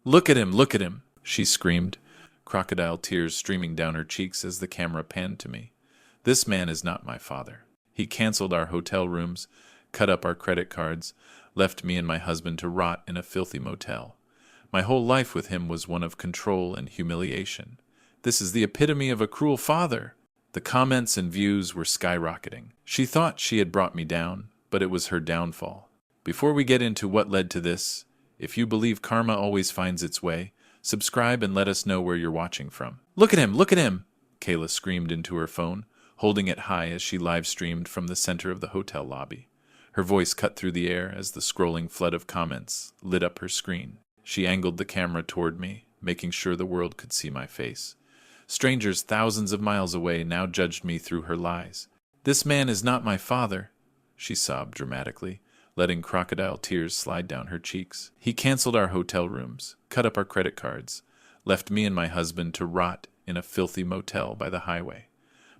Look at him, she screamed, crocodile tears streaming down her cheeks as the camera panned to me. This man is not my father. He canceled our hotel rooms, cut up our credit cards, left me and my husband to rot in a filthy motel. My whole life with him was one of control and humiliation. This is the epitome of a cruel father. The comments and views were skyrocketing. She thought she had brought me down, but it was her downfall. Before we get into what led to this, if you believe karma always finds its way, subscribe and let us know where you're watching from. Look at him! Look at him! Kayla screamed into her phone, holding it high as she live-streamed from the center of the hotel lobby. Her voice cut through the air as the scrolling flood of comments lit up her screen. She angled the camera toward me, making sure the world could see my face. Strangers thousands of miles away now judged me through her lies. "This man is not my father," she sobbed dramatically, letting crocodile tears slide down her cheeks. "He canceled our hotel rooms, cut up our credit cards, left me and my husband to rot in a filthy motel by the highway.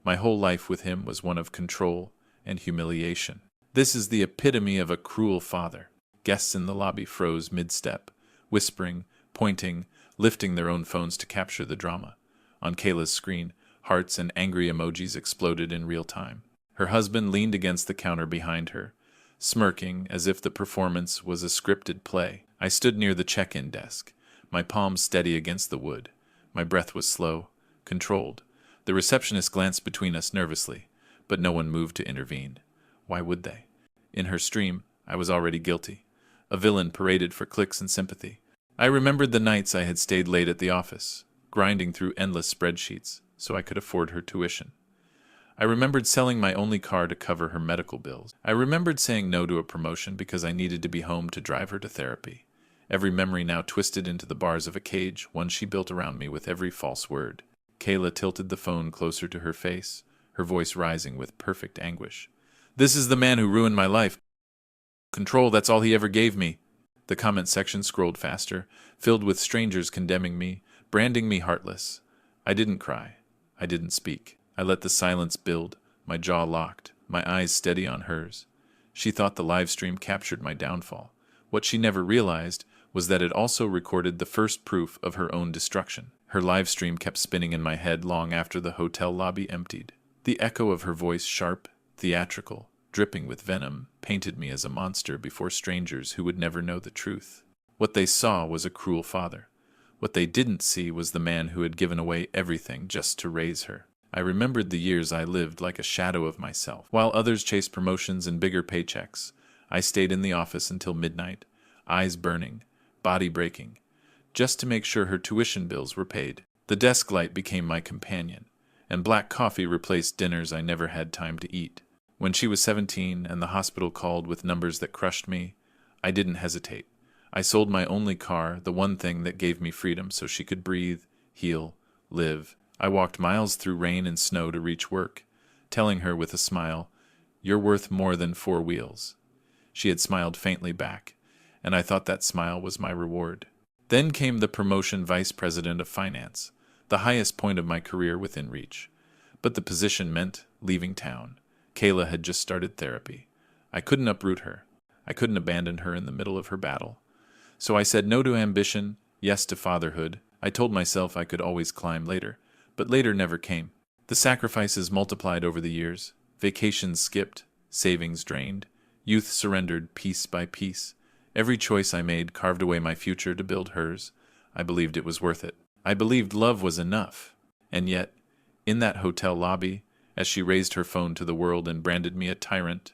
My whole life with him was one of control and humiliation. This is the epitome of a cruel father." Guests in the lobby froze mid-step, whispering, pointing, lifting their own phones to capture the drama. On Kayla's screen, hearts and angry emojis exploded in real time. Her husband leaned against the counter behind her, smirking as if the performance was a scripted play. I stood near the check-in desk, my palms steady against the wood. My breath was slow, controlled. The receptionist glanced between us nervously, but no one moved to intervene. Why would they? In her stream, I was already guilty. A villain paraded for clicks and sympathy. I remembered the nights I had stayed late at the office, grinding through endless spreadsheets so I could afford her tuition. I remembered selling my only car to cover her medical bills. I remembered saying no to a promotion because I needed to be home to drive her to therapy. Every memory now twisted into the bars of a cage, one she built around me with every false word. Kayla tilted the phone closer to her face, her voice rising with perfect anguish. "This is the man who ruined my life. Control, that's all he ever gave me." The comment section scrolled faster, filled with strangers condemning me, branding me heartless. I didn't cry. I didn't speak. I let the silence build, my jaw locked, my eyes steady on hers. She thought the live stream captured my downfall. What she never realized was that it also recorded the first proof of her own destruction. Her live stream kept spinning in my head long after the hotel lobby emptied. The echo of her voice, sharp, theatrical, dripping with venom, painted me as a monster before strangers who would never know the truth. What they saw was a cruel father. What they didn't see was the man who had given away everything just to raise her. I remembered the years I lived like a shadow of myself. While others chased promotions and bigger paychecks, I stayed in the office until midnight, eyes burning, body breaking, just to make sure her tuition bills were paid. The desk light became my companion, and black coffee replaced dinners I never had time to eat. When she was 17 and the hospital called with numbers that crushed me, I didn't hesitate. I sold my only car, the one thing that gave me freedom, so she could breathe, heal, live. I walked miles through rain and snow to reach work, telling her with a smile, "You're worth more than 4 wheels." She had smiled faintly back, and I thought that smile was my reward. Then came the promotion vice president of finance, the highest point of my career within reach. But the position meant leaving town. Kayla had just started therapy. I couldn't uproot her. I couldn't abandon her in the middle of her battle. So I said no to ambition, yes to fatherhood. I told myself I could always climb later, but later never came. The sacrifices multiplied over the years, vacations skipped, savings drained, youth surrendered piece by piece. Every choice I made carved away my future to build hers. I believed it was worth it. I believed love was enough. And yet, in that hotel lobby, as she raised her phone to the world and branded me a tyrant,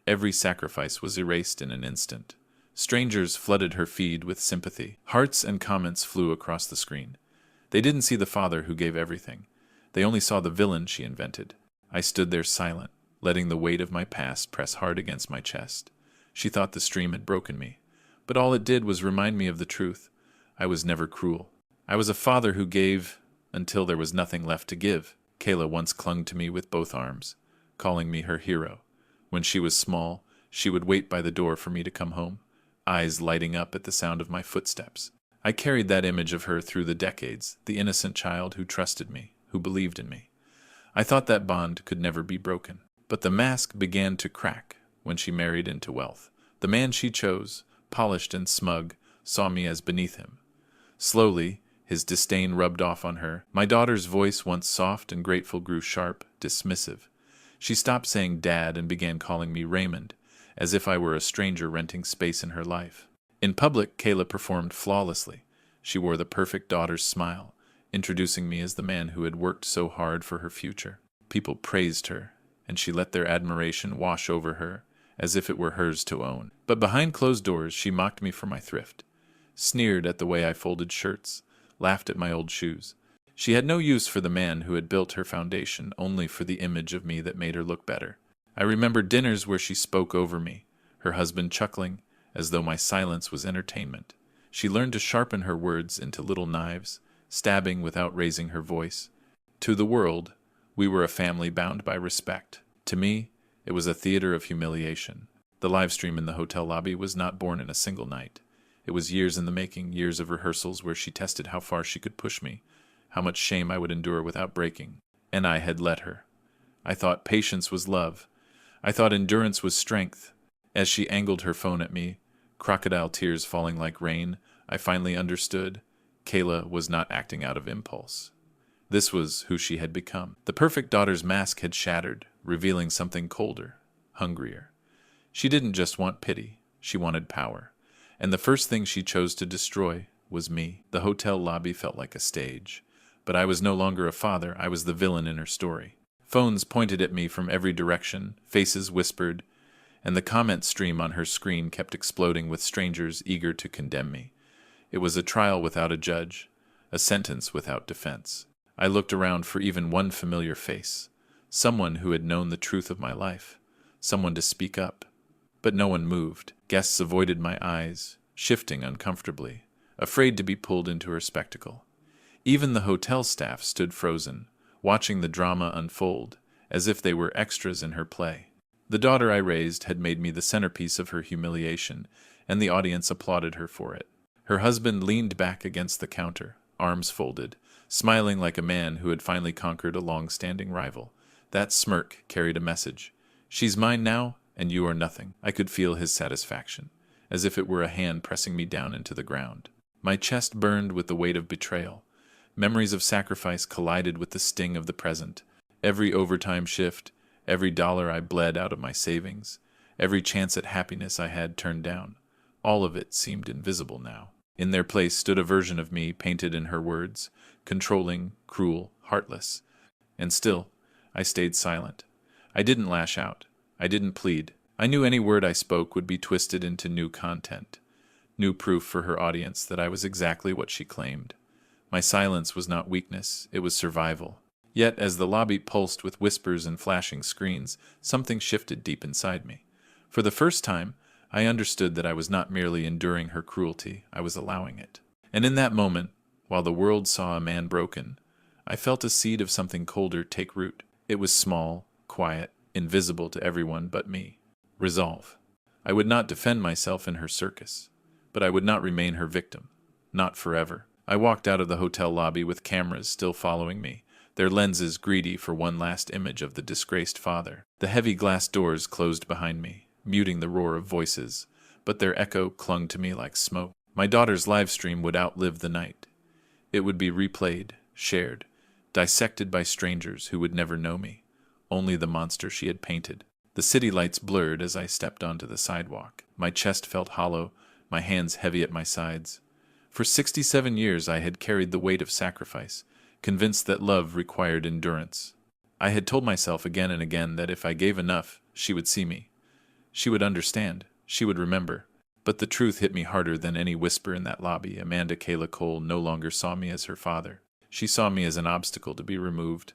every sacrifice was erased in an instant. Strangers flooded her feed with sympathy. Hearts and comments flew across the screen. They didn't see the father who gave everything. They only saw the villain she invented. I stood there silent, letting the weight of my past press hard against my chest. She thought the stream had broken me, but all it did was remind me of the truth. I was never cruel. I was a father who gave until there was nothing left to give. Kayla once clung to me with both arms, calling me her hero. When she was small, she would wait by the door for me to come home, eyes lighting up at the sound of my footsteps. I carried that image of her through the decades, the innocent child who trusted me, who believed in me. I thought that bond could never be broken. But the mask began to crack when she married into wealth. The man she chose, polished and smug, saw me as beneath him. Slowly, his disdain rubbed off on her. My daughter's voice, once soft and grateful, grew sharp, dismissive. She stopped saying Dad and began calling me Raymond, as if I were a stranger renting space in her life. In public, Kayla performed flawlessly. She wore the perfect daughter's smile, introducing me as the man who had worked so hard for her future. People praised her, and she let their admiration wash over her, as if it were hers to own. But behind closed doors, she mocked me for my thrift, sneered at the way I folded shirts, laughed at my old shoes. She had no use for the man who had built her foundation, only for the image of me that made her look better. I remember dinners where she spoke over me, her husband chuckling, as though my silence was entertainment. She learned to sharpen her words into little knives, stabbing without raising her voice. To the world, we were a family bound by respect. To me, it was a theater of humiliation. The Livestream in the hotel lobby was not born in a single night. It was years in the making, years of rehearsals where she tested how far she could push me, how much shame I would endure without breaking. And I had let her. I thought patience was love. I thought endurance was strength. As she angled her phone at me, crocodile tears falling like rain, I finally understood. Kayla was not acting out of impulse. This was who she had become. The perfect daughter's mask had shattered, revealing something colder, hungrier. She didn't just want pity, she wanted power. And the first thing she chose to destroy was me. The hotel lobby felt like a stage. But I was no longer a father, I was the villain in her story. Phones pointed at me from every direction, faces whispered, and the comment stream on her screen kept exploding with strangers eager to condemn me. It was a trial without a judge, a sentence without defense. I looked around for even one familiar face, someone who had known the truth of my life, someone to speak up. But no one moved. Guests avoided my eyes, shifting uncomfortably, afraid to be pulled into her spectacle. Even the hotel staff stood frozen, watching the drama unfold, as if they were extras in her play. The daughter I raised had made me the centerpiece of her humiliation, and the audience applauded her for it. Her husband leaned back against the counter, arms folded, smiling like a man who had finally conquered a long-standing rival. That smirk carried a message. She's mine now, and you are nothing. I could feel his satisfaction, as if it were a hand pressing me down into the ground. My chest burned with the weight of betrayal. Memories of sacrifice collided with the sting of the present. Every overtime shift, every dollar I bled out of my savings, every chance at happiness I had turned down, all of it seemed invisible now. In their place stood a version of me painted in her words, controlling, cruel, heartless. And still, I stayed silent. I didn't lash out. I didn't plead. I knew any word I spoke would be twisted into new content, new proof for her audience that I was exactly what she claimed. My silence was not weakness, it was survival. Yet, as the lobby pulsed with whispers and flashing screens, something shifted deep inside me. For the first time, I understood that I was not merely enduring her cruelty, I was allowing it. And in that moment, while the world saw a man broken, I felt a seed of something colder take root. It was small, quiet, invisible to everyone but me. Resolve. I would not defend myself in her circus, but I would not remain her victim. Not forever. I walked out of the hotel lobby with cameras still following me, their lenses greedy for one last image of the disgraced father. The heavy glass doors closed behind me, muting the roar of voices, but their echo clung to me like smoke. My daughter's live stream would outlive the night. It would be replayed, shared, dissected by strangers who would never know me, only the monster she had painted. The city lights blurred as I stepped onto the sidewalk. My chest felt hollow, my hands heavy at my sides. For 67 years I had carried the weight of sacrifice, convinced that love required endurance. I had told myself again and again that if I gave enough, she would see me. She would understand. She would remember. But the truth hit me harder than any whisper in that lobby. Amanda Kayla Cole no longer saw me as her father. She saw me as an obstacle to be removed,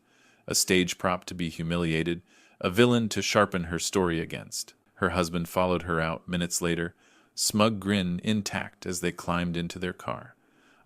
a stage prop to be humiliated, a villain to sharpen her story against. Her husband followed her out minutes later, smug grin intact as they climbed into their car.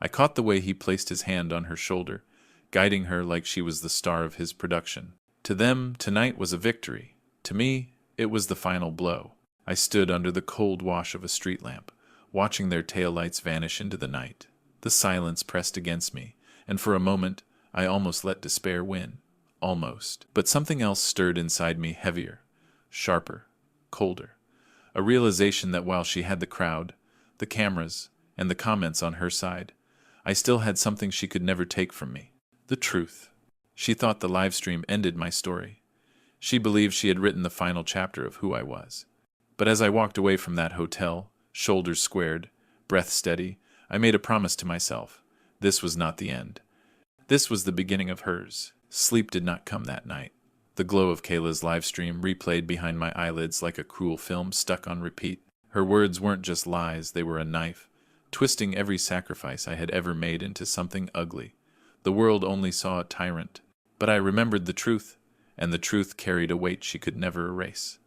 I caught the way he placed his hand on her shoulder, guiding her like she was the star of his production. To them, tonight was a victory. To me, it was the final blow. I stood under the cold wash of a street lamp, watching their taillights vanish into the night. The silence pressed against me, and for a moment, I almost let despair win. Almost. But something else stirred inside me, heavier, sharper, colder. A realization that while she had the crowd, the cameras, and the comments on her side, I still had something she could never take from me. The truth. She thought the live stream ended my story. She believed she had written the final chapter of who I was. But as I walked away from that hotel, shoulders squared, breath steady, I made a promise to myself. This was not the end. This was the beginning of hers. Sleep did not come that night. The glow of Kayla's live stream replayed behind my eyelids like a cruel film stuck on repeat. Her words weren't just lies, they were a knife, twisting every sacrifice I had ever made into something ugly. The world only saw a tyrant. But I remembered the truth, and the truth carried a weight she could never erase.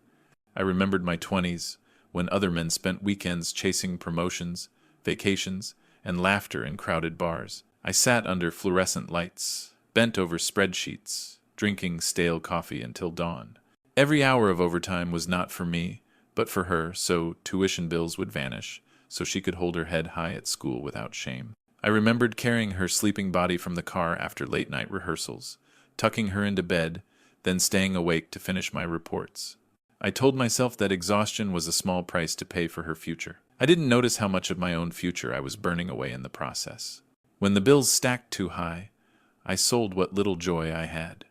I remembered my 20s, when other men spent weekends chasing promotions, vacations, and laughter in crowded bars. I sat under fluorescent lights, bent over spreadsheets, drinking stale coffee until dawn. Every hour of overtime was not for me, but for her, so tuition bills would vanish, so she could hold her head high at school without shame. I remembered carrying her sleeping body from the car after late-night rehearsals, tucking her into bed, then staying awake to finish my reports. I told myself that exhaustion was a small price to pay for her future. I didn't notice how much of my own future I was burning away in the process. When the bills stacked too high, I sold what little joy I had.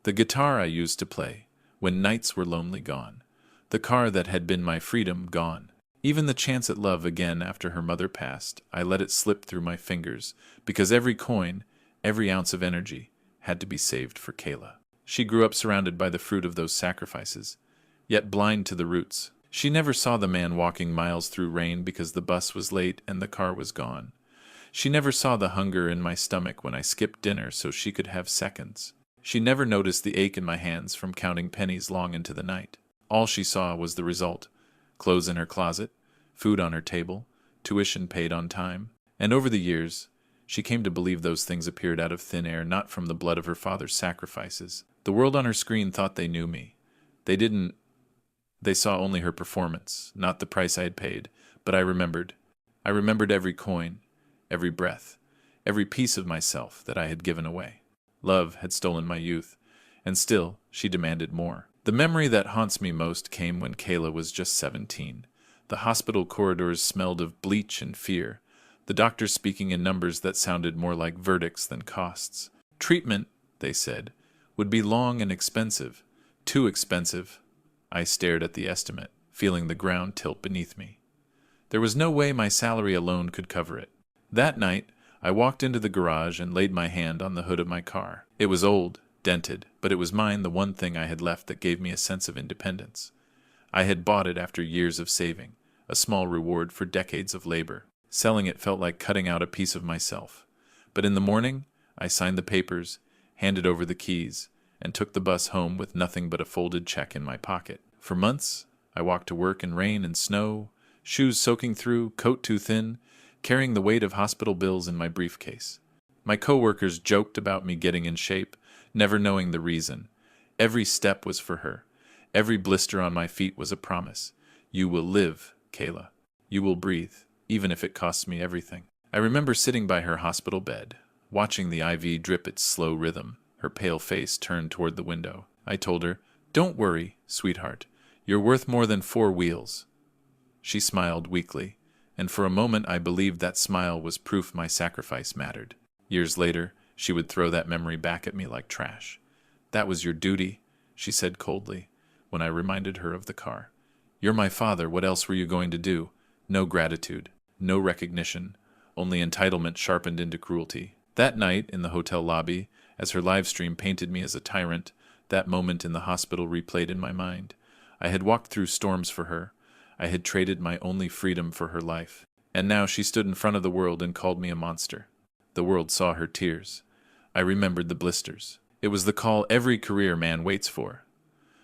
The guitar I used to play, when nights were lonely, gone. The car that had been my freedom, gone. Even the chance at love again after her mother passed, I let it slip through my fingers, because every coin, every ounce of energy, had to be saved for Kayla. She grew up surrounded by the fruit of those sacrifices, yet blind to the roots. She never saw the man walking miles through rain because the bus was late and the car was gone. She never saw the hunger in my stomach when I skipped dinner so she could have seconds. She never noticed the ache in my hands from counting pennies long into the night. All she saw was the result: clothes in her closet, food on her table, tuition paid on time. And over the years, she came to believe those things appeared out of thin air, not from the blood of her father's sacrifices. The world on her screen thought they knew me. They didn't. They saw only her performance, not the price I had paid. But I remembered. I remembered every coin, every breath, every piece of myself that I had given away. Love had stolen my youth, and still she demanded more. The memory that haunts me most came when Kayla was just 17. The hospital corridors smelled of bleach and fear, the doctors speaking in numbers that sounded more like verdicts than costs. Treatment, they said, would be long and expensive. Too expensive. I stared at the estimate, feeling the ground tilt beneath me. There was no way my salary alone could cover it. That night, I walked into the garage and laid my hand on the hood of my car. It was old, dented, but it was mine, the one thing I had left that gave me a sense of independence. I had bought it after years of saving, a small reward for decades of labor. Selling it felt like cutting out a piece of myself. But in the morning, I signed the papers, handed over the keys, and took the bus home with nothing but a folded check in my pocket. For months, I walked to work in rain and snow, shoes soaking through, coat too thin, carrying the weight of hospital bills in my briefcase. My coworkers joked about me getting in shape, never knowing the reason. Every step was for her. Every blister on my feet was a promise. You will live, Kayla. You will breathe, even if it costs me everything. I remember sitting by her hospital bed, watching the IV drip its slow rhythm, her pale face turned toward the window. I told her, "Don't worry, sweetheart. You're worth more than 4 wheels." She smiled weakly, and for a moment I believed that smile was proof my sacrifice mattered. Years later, she would throw that memory back at me like trash. "That was your duty," she said coldly, when I reminded her of the car. "You're my father, what else were you going to do? No gratitude, no recognition, only entitlement sharpened into cruelty." That night, in the hotel lobby, as her live stream painted me as a tyrant, that moment in the hospital replayed in my mind. I had walked through storms for her. I had traded my only freedom for her life. And now she stood in front of the world and called me a monster. The world saw her tears. I remembered the blisters. It was the call every career man waits for.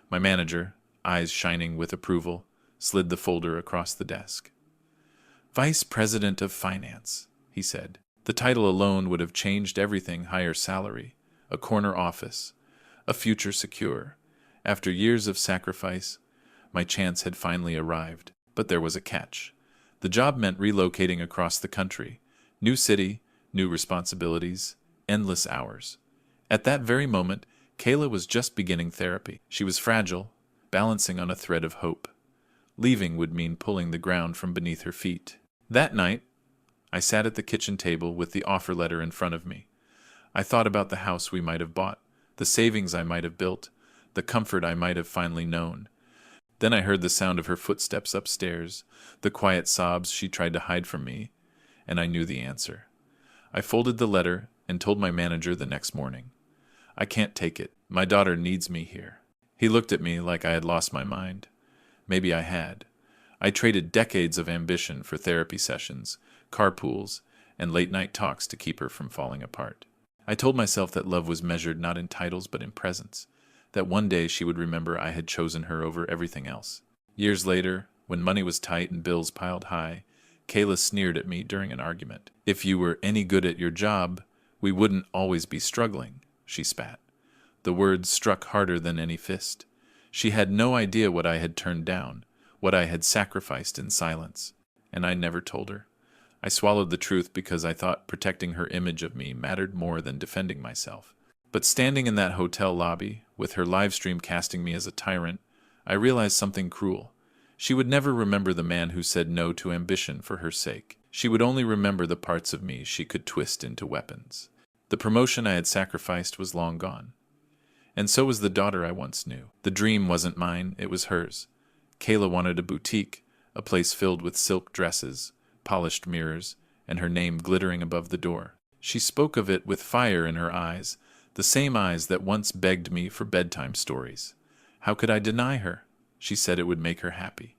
My manager, eyes shining with approval, slid the folder across the desk. "Vice President of Finance," he said. The title alone would have changed everything: higher salary, a corner office, a future secure. After years of sacrifice, my chance had finally arrived. But there was a catch. The job meant relocating across the country. New city, new responsibilities, endless hours. At that very moment, Kayla was just beginning therapy. She was fragile, balancing on a thread of hope. Leaving would mean pulling the ground from beneath her feet. That night, I sat at the kitchen table with the offer letter in front of me. I thought about the house we might have bought, the savings I might have built, the comfort I might have finally known. Then I heard the sound of her footsteps upstairs, the quiet sobs she tried to hide from me, and I knew the answer. I folded the letter and told my manager the next morning. I can't take it. My daughter needs me here. He looked at me like I had lost my mind. Maybe I had. I traded decades of ambition for therapy sessions, carpools, and late-night talks to keep her from falling apart. I told myself that love was measured not in titles but in presence, that one day she would remember I had chosen her over everything else. Years later, when money was tight and bills piled high, Kayla sneered at me during an argument. "If you were any good at your job, we wouldn't always be struggling," she spat. The words struck harder than any fist. She had no idea what I had turned down, what I had sacrificed in silence. And I never told her. I swallowed the truth because I thought protecting her image of me mattered more than defending myself. But standing in that hotel lobby, with her livestream casting me as a tyrant, I realized something cruel. She would never remember the man who said no to ambition for her sake. She would only remember the parts of me she could twist into weapons. The promotion I had sacrificed was long gone. And so was the daughter I once knew. The dream wasn't mine, it was hers. Kayla wanted a boutique, a place filled with silk dresses, polished mirrors, and her name glittering above the door. She spoke of it with fire in her eyes, the same eyes that once begged me for bedtime stories. How could I deny her? She said it would make her happy.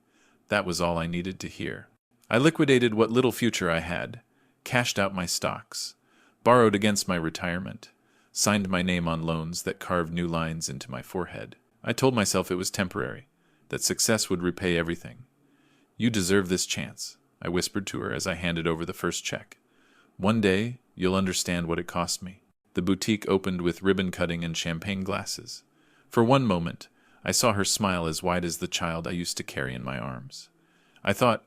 That was all I needed to hear. I liquidated what little future I had, cashed out my stocks, borrowed against my retirement, signed my name on loans that carved new lines into my forehead. I told myself it was temporary, that success would repay everything. "You deserve this chance," I whispered to her as I handed over the first check. "One day, you'll understand what it cost me." The boutique opened with ribbon cutting and champagne glasses. For one moment, I saw her smile as wide as the child I used to carry in my arms. I thought,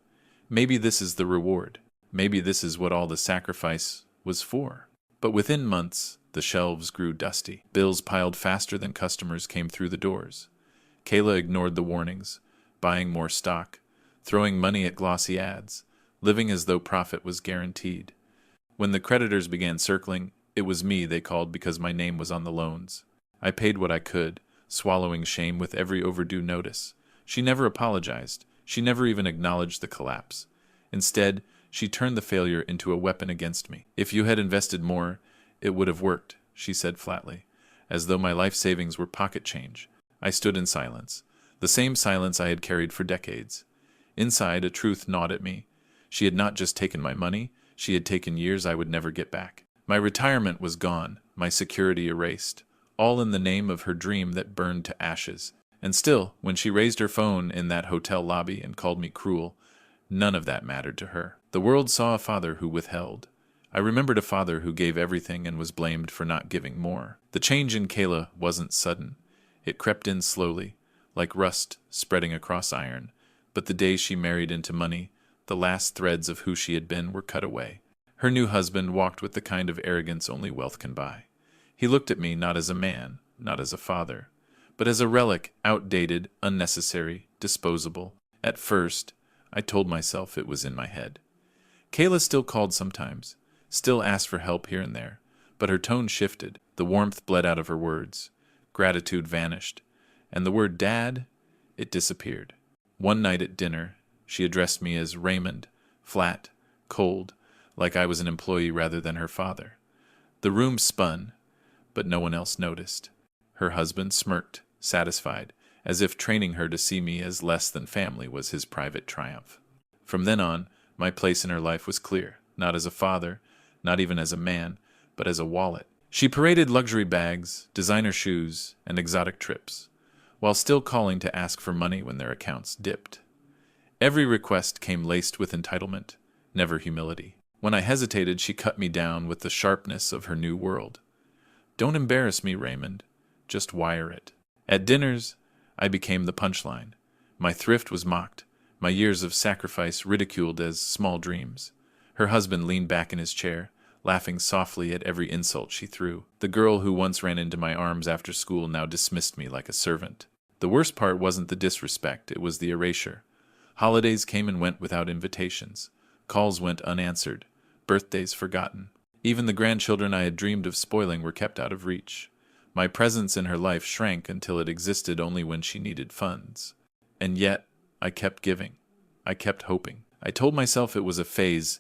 maybe this is the reward. Maybe this is what all the sacrifice was for. But within months, the shelves grew dusty. Bills piled faster than customers came through the doors. Kayla ignored the warnings, buying more stock, throwing money at glossy ads, living as though profit was guaranteed. When the creditors began circling, it was me they called because my name was on the loans. I paid what I could, swallowing shame with every overdue notice. She never apologized. She never even acknowledged the collapse. Instead, she turned the failure into a weapon against me. "If you had invested more, it would have worked," she said flatly, as though my life savings were pocket change. I stood in silence, the same silence I had carried for decades. Inside, a truth gnawed at me. She had not just taken my money, she had taken years I would never get back. My retirement was gone, my security erased, all in the name of her dream that burned to ashes. And still, when she raised her phone in that hotel lobby and called me cruel, none of that mattered to her. The world saw a father who withheld. I remembered a father who gave everything and was blamed for not giving more. The change in Kayla wasn't sudden. It crept in slowly, like rust spreading across iron, but the day she married into money, the last threads of who she had been were cut away. Her new husband walked with the kind of arrogance only wealth can buy. He looked at me not as a man, not as a father, but as a relic, outdated, unnecessary, disposable. At first, I told myself it was in my head. Kayla still called sometimes, still asked for help here and there, but her tone shifted, the warmth bled out of her words, gratitude vanished, and the word "Dad," it disappeared. One night at dinner, she addressed me as Raymond, flat, cold, like I was an employee rather than her father. The room spun, but no one else noticed. Her husband smirked, satisfied, as if training her to see me as less than family was his private triumph. From then on, my place in her life was clear, not as a father, not even as a man, but as a wallet. She paraded luxury bags, designer shoes, and exotic trips, while still calling to ask for money when their accounts dipped. Every request came laced with entitlement, never humility. When I hesitated, she cut me down with the sharpness of her new world. "Don't embarrass me, Raymond. Just wire it." At dinners, I became the punchline. My thrift was mocked, my years of sacrifice ridiculed as small dreams. Her husband leaned back in his chair, laughing softly at every insult she threw. The girl who once ran into my arms after school now dismissed me like a servant. The worst part wasn't the disrespect, it was the erasure. Holidays came and went without invitations. Calls went unanswered. birthdays forgotten. Even the grandchildren I had dreamed of spoiling were kept out of reach. My presence in her life shrank until it existed only when she needed funds. And yet, I kept giving. I kept hoping. I told myself it was a phase,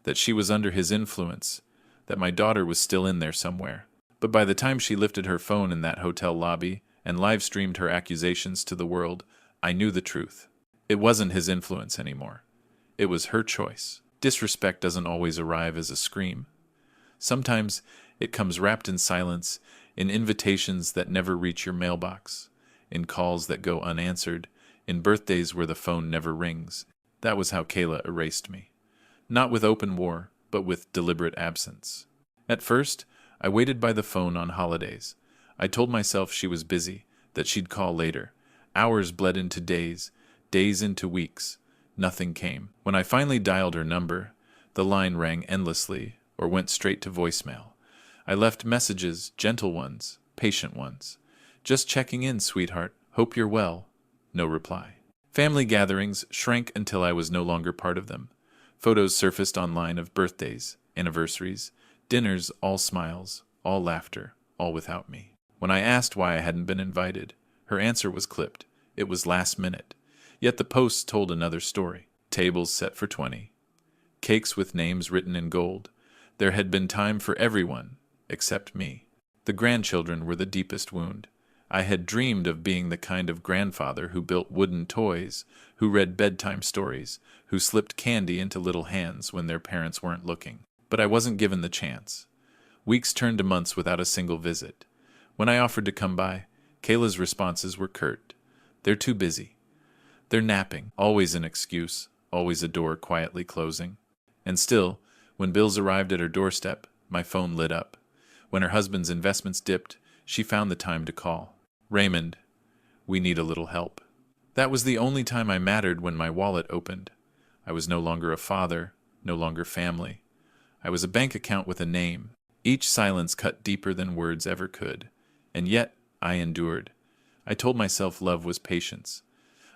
that she was under his influence, that my daughter was still in there somewhere. But by the time she lifted her phone in that hotel lobby and live-streamed her accusations to the world, I knew the truth. It wasn't his influence anymore. It was her choice. Disrespect doesn't always arrive as a scream. Sometimes it comes wrapped in silence, in invitations that never reach your mailbox, in calls that go unanswered, in birthdays where the phone never rings. That was how Kayla erased me. Not with open war, but with deliberate absence. At first, I waited by the phone on holidays. I told myself she was busy, that she'd call later. Hours bled into days, days into weeks. Nothing came. When I finally dialed her number, the line rang endlessly or went straight to voicemail. I left messages, gentle ones, patient ones. Just checking in, sweetheart. Hope you're well. No reply. Family gatherings shrank until I was no longer part of them. Photos surfaced online of birthdays, anniversaries, dinners, all smiles, all laughter, all without me. When I asked why I hadn't been invited, her answer was clipped. It was last minute. Yet the posts told another story. Tables set for 20. Cakes with names written in gold. There had been time for everyone, except me. The grandchildren were the deepest wound. I had dreamed of being the kind of grandfather who built wooden toys, who read bedtime stories, who slipped candy into little hands when their parents weren't looking. But I wasn't given the chance. Weeks turned to months without a single visit. When I offered to come by, Kayla's responses were curt. They're too busy. They're napping. Always an excuse, always a door quietly closing. And still, when bills arrived at her doorstep, my phone lit up. When her husband's investments dipped, she found the time to call. Raymond, we need a little help. That was the only time I mattered when my wallet opened. I was no longer a father, no longer family. I was a bank account with a name. Each silence cut deeper than words ever could. And yet, I endured. I told myself love was patience.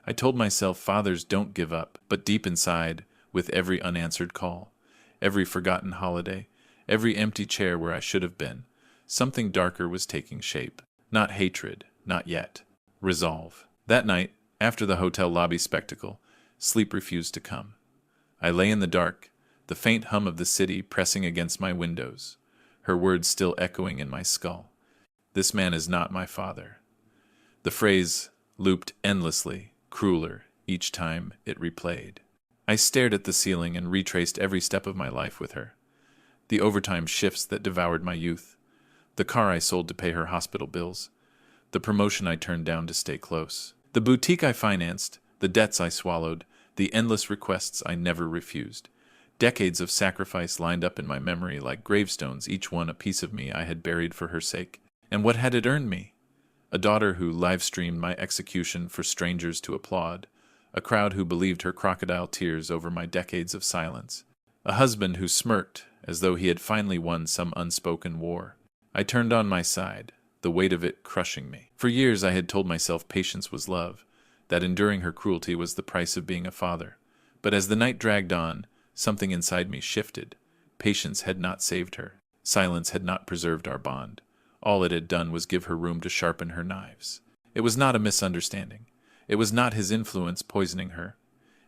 I told myself fathers don't give up, but deep inside, with every unanswered call, every forgotten holiday, every empty chair where I should have been, something darker was taking shape. Not hatred, not yet. Resolve. That night, after the hotel lobby spectacle, sleep refused to come. I lay in the dark, the faint hum of the city pressing against my windows, her words still echoing in my skull. This man is not my father. The phrase looped endlessly, crueler, each time it replayed. I stared at the ceiling and retraced every step of my life with her. The overtime shifts that devoured my youth, the car I sold to pay her hospital bills, the promotion I turned down to stay close, the boutique I financed, the debts I swallowed, the endless requests I never refused. Decades of sacrifice lined up in my memory like gravestones, each one a piece of me I had buried for her sake. And what had it earned me? A daughter who live-streamed my execution for strangers to applaud, a crowd who believed her crocodile tears over my decades of silence, a husband who smirked as though he had finally won some unspoken war. I turned on my side, the weight of it crushing me. For years I had told myself patience was love, that enduring her cruelty was the price of being a father. But as the night dragged on, something inside me shifted. Patience had not saved her. Silence had not preserved our bond. All it had done was give her room to sharpen her knives. It was not a misunderstanding. It was not his influence poisoning her.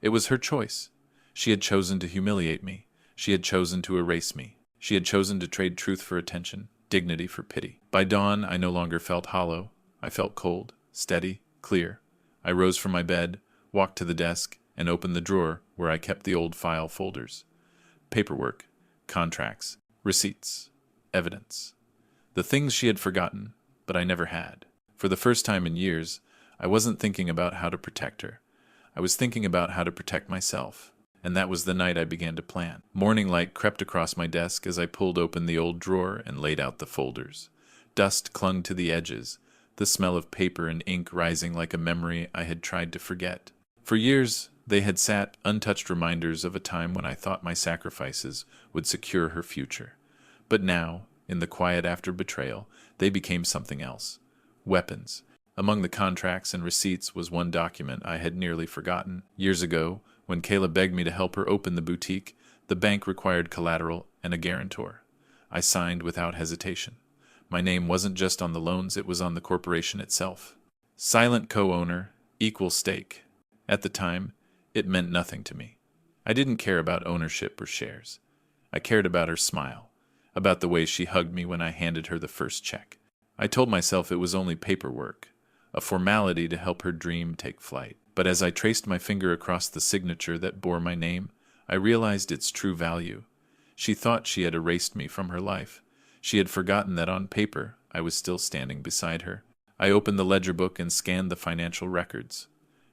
It was her choice. She had chosen to humiliate me. She had chosen to erase me. She had chosen to trade truth for attention, dignity for pity. By dawn, I no longer felt hollow. I felt cold, steady, clear. I rose from my bed, walked to the desk, and opened the drawer where I kept the old file folders. Paperwork, contracts, receipts, evidence. The things she had forgotten, but I never had. For the first time in years, I wasn't thinking about how to protect her. I was thinking about how to protect myself. And that was the night I began to plan. Morning light crept across my desk as I pulled open the old drawer and laid out the folders. Dust clung to the edges, the smell of paper and ink rising like a memory I had tried to forget. For years, they had sat untouched reminders of a time when I thought my sacrifices would secure her future. But now, in the quiet after betrayal, they became something else. Weapons. Among the contracts and receipts was one document I had nearly forgotten. Years ago, when Kayla begged me to help her open the boutique, The bank required collateral and a guarantor. I signed without hesitation. My name wasn't just on the loans, it was on the corporation itself. Silent co-owner, equal stake. At the time, it meant nothing to me. I didn't care about ownership or shares. I cared about her smile, about the way she hugged me when I handed her the first check. I told myself it was only paperwork, a formality to help her dream take flight. But as I traced my finger across the signature that bore my name, I realized its true value. She thought she had erased me from her life. She had forgotten that on paper, I was still standing beside her. I opened the ledger book and scanned the financial records.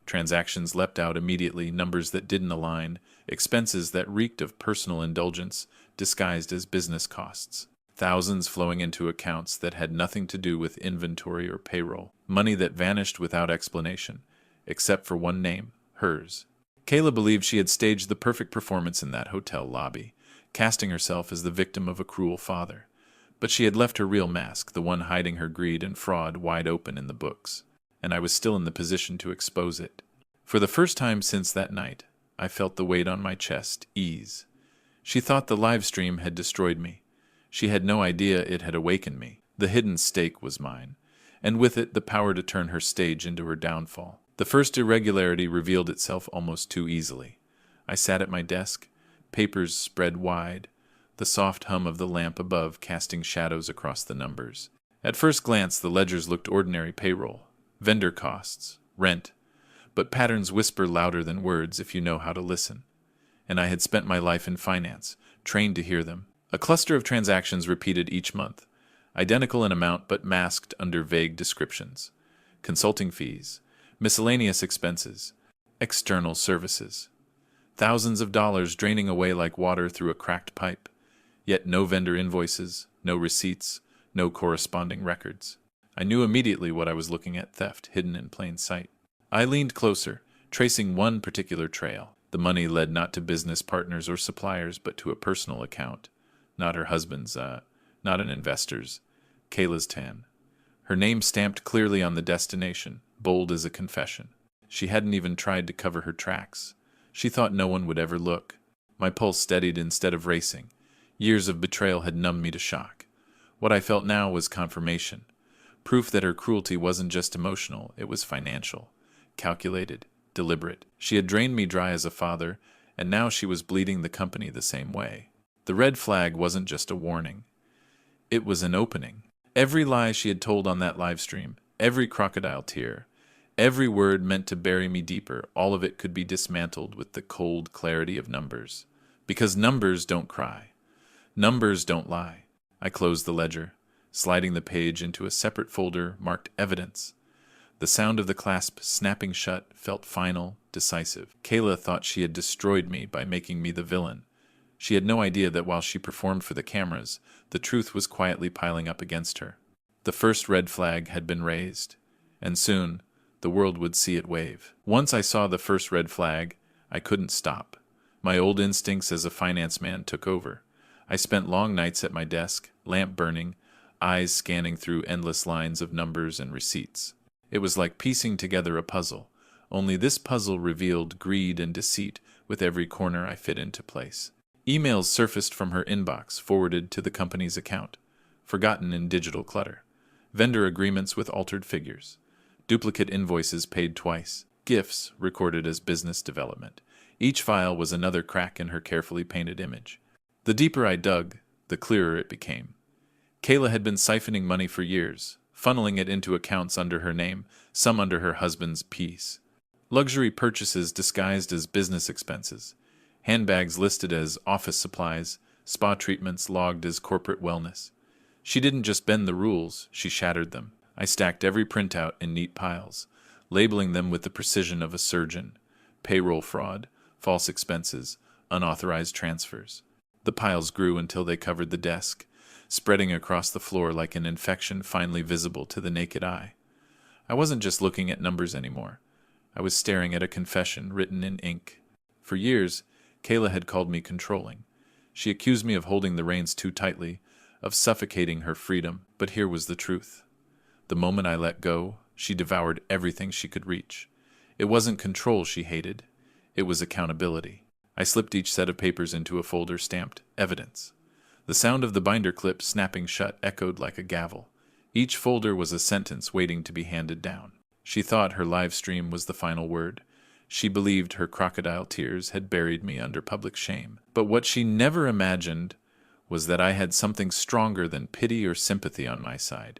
Transactions leapt out immediately, numbers that didn't align, expenses that reeked of personal indulgence, disguised as business costs. Thousands flowing into accounts that had nothing to do with inventory or payroll. Money that vanished without explanation, except for one name, hers. Kayla believed she had staged the perfect performance in that hotel lobby, casting herself as the victim of a cruel father. But she had left her real mask, the one hiding her greed and fraud, wide open in the books, and I was still in the position to expose it. For the first time since that night, I felt the weight on my chest ease. She thought the Livestream had destroyed me. She had no idea it had awakened me. The hidden stake was mine, and with it the power to turn her stage into her downfall. The first irregularity revealed itself almost too easily. I sat at my desk, papers spread wide, the soft hum of the lamp above casting shadows across the numbers. At first glance, the ledgers looked ordinary: payroll, vendor costs, rent, but patterns whisper louder than words if you know how to listen. And I had spent my life in finance, trained to hear them. A cluster of transactions repeated each month, identical in amount but masked under vague descriptions. Consulting fees, miscellaneous expenses, external services. Thousands of dollars draining away like water through a cracked pipe. Yet no vendor invoices, no receipts, no corresponding records. I knew immediately what I was looking at: theft hidden in plain sight. I leaned closer, tracing one particular trail. The money led not to business partners or suppliers, but to a personal account. Not her husband's, not an investor's. Kayla's tan. Her name stamped clearly on the destination, bold as a confession. She hadn't even tried to cover her tracks. She thought no one would ever look. My pulse steadied instead of racing. Years of betrayal had numbed me to shock. What I felt now was confirmation. Proof that her cruelty wasn't just emotional, it was financial. Calculated, deliberate. She had drained me dry as a father, and now she was bleeding the company the same way. The red flag wasn't just a warning. It was an opening. Every lie she had told on that live stream, every crocodile tear, every word meant to bury me deeper, all of it could be dismantled with the cold clarity of numbers. Because numbers don't cry. Numbers don't lie. I closed the ledger, sliding the page into a separate folder marked Evidence. The sound of the clasp snapping shut felt final, decisive. Kayla thought she had destroyed me by making me the villain. She had no idea that while she performed for the cameras, the truth was quietly piling up against her. The first red flag had been raised, and soon the world would see it wave. Once I saw the first red flag, I couldn't stop. My old instincts as a finance man took over. I spent long nights at my desk, lamp burning, eyes scanning through endless lines of numbers and receipts. It was like piecing together a puzzle, only this puzzle revealed greed and deceit with every corner I fit into place. Emails surfaced from her inbox, forwarded to the company's account, forgotten in digital clutter. Vendor agreements with altered figures. Duplicate invoices paid twice. Gifts recorded as business development. Each file was another crack in her carefully painted image. The deeper I dug, the clearer it became. Kayla had been siphoning money for years, funneling it into accounts under her name, some under her husband's piece. Luxury purchases disguised as business expenses. Handbags listed as office supplies, spa treatments logged as corporate wellness. She didn't just bend the rules, she shattered them. I stacked every printout in neat piles, labeling them with the precision of a surgeon. Payroll fraud, false expenses, unauthorized transfers. The piles grew until they covered the desk, spreading across the floor like an infection finally visible to the naked eye. I wasn't just looking at numbers anymore. I was staring at a confession written in ink. For years, Kayla had called me controlling. She accused me of holding the reins too tightly, of suffocating her freedom, but here was the truth. The moment I let go, she devoured everything she could reach. It wasn't control she hated. It was accountability. I slipped each set of papers into a folder stamped Evidence. The sound of the binder clip snapping shut echoed like a gavel. Each folder was a sentence waiting to be handed down. She thought her live stream was the final word. She believed her crocodile tears had buried me under public shame. But what she never imagined was that I had something stronger than pity or sympathy on my side.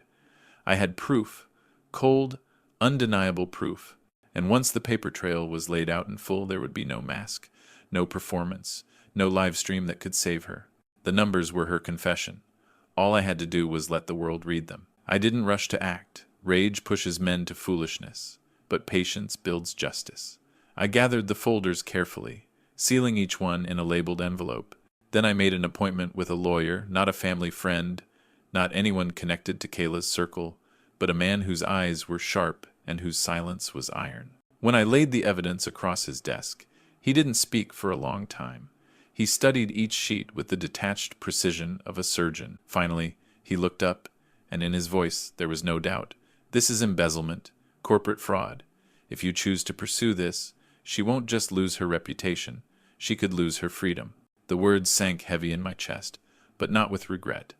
I had proof, cold, undeniable proof, and once the paper trail was laid out in full, there would be no mask, no performance, no live stream that could save her. The numbers were her confession. All I had to do was let the world read them. I didn't rush to act. Rage pushes men to foolishness, but patience builds justice. I gathered the folders carefully, sealing each one in a labeled envelope. Then I made an appointment with a lawyer, not a family friend, not anyone connected to Kayla's circle, but a man whose eyes were sharp and whose silence was iron. When I laid the evidence across his desk, he didn't speak for a long time. He studied each sheet with the detached precision of a surgeon. Finally, he looked up, and in his voice there was no doubt. This is embezzlement, corporate fraud. If you choose to pursue this, she won't just lose her reputation, she could lose her freedom. The words sank heavy in my chest, but not with regret,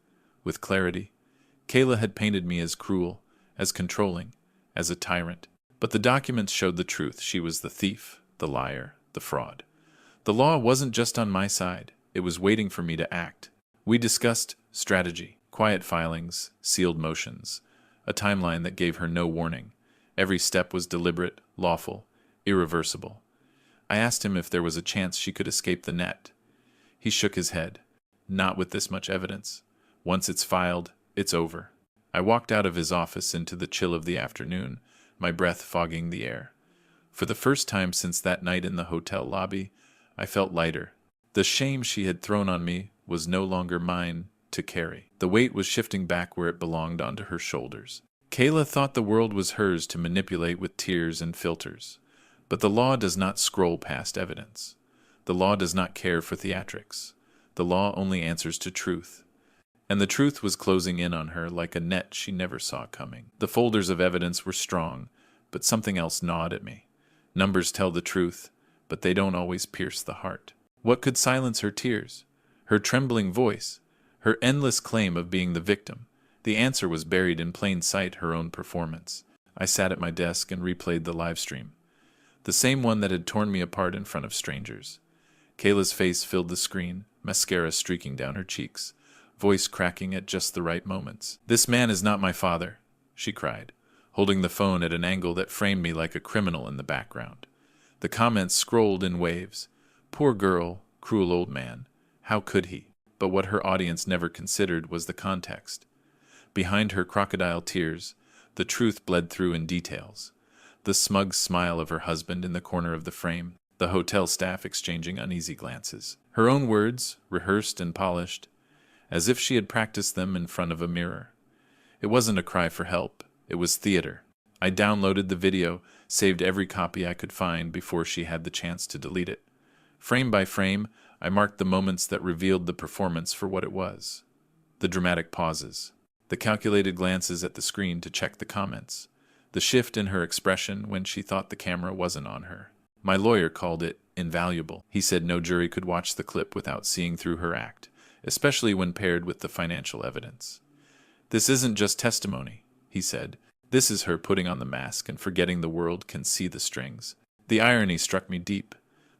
with clarity. Kayla had painted me as cruel, as controlling, as a tyrant. But the documents showed the truth. She was the thief, the liar, the fraud. The law wasn't just on my side. It was waiting for me to act. We discussed strategy, quiet filings, sealed motions, a timeline that gave her no warning. Every step was deliberate, lawful, irreversible. I asked him if there was a chance she could escape the net. He shook his head. Not with this much evidence. Once it's filed, it's over. I walked out of his office into the chill of the afternoon, my breath fogging the air. For the first time since that night in the hotel lobby, I felt lighter. The shame she had thrown on me was no longer mine to carry. The weight was shifting back where it belonged onto her shoulders. Kayla thought the world was hers to manipulate with tears and filters. But the law does not scroll past evidence. The law does not care for theatrics. The law only answers to truth. And the truth was closing in on her like a net she never saw coming. The folders of evidence were strong, but something else gnawed at me. Numbers tell the truth, but they don't always pierce the heart. What could silence her tears? Her trembling voice? Her endless claim of being the victim? The answer was buried in plain sight, her own performance. I sat at my desk and replayed the live stream. The same one that had torn me apart in front of strangers. Kayla's face filled the screen, mascara streaking down her cheeks, voice cracking at just the right moments. "This man is not my father," she cried, holding the phone at an angle that framed me like a criminal in the background. The comments scrolled in waves. Poor girl, cruel old man. How could he? But what her audience never considered was the context. Behind her crocodile tears, the truth bled through in details. The smug smile of her husband in the corner of the frame, the hotel staff exchanging uneasy glances. Her own words, rehearsed and polished, as if she had practiced them in front of a mirror. It wasn't a cry for help. It was theater. I downloaded the video, saved every copy I could find before she had the chance to delete it. Frame by frame, I marked the moments that revealed the performance for what it was. The dramatic pauses, the calculated glances at the screen to check the comments, the shift in her expression when she thought the camera wasn't on her. My lawyer called it invaluable. He said no jury could watch the clip without seeing through her act, especially when paired with the financial evidence. "This isn't just testimony," he said. "This is her putting on the mask and forgetting the world can see the strings." The irony struck me deep.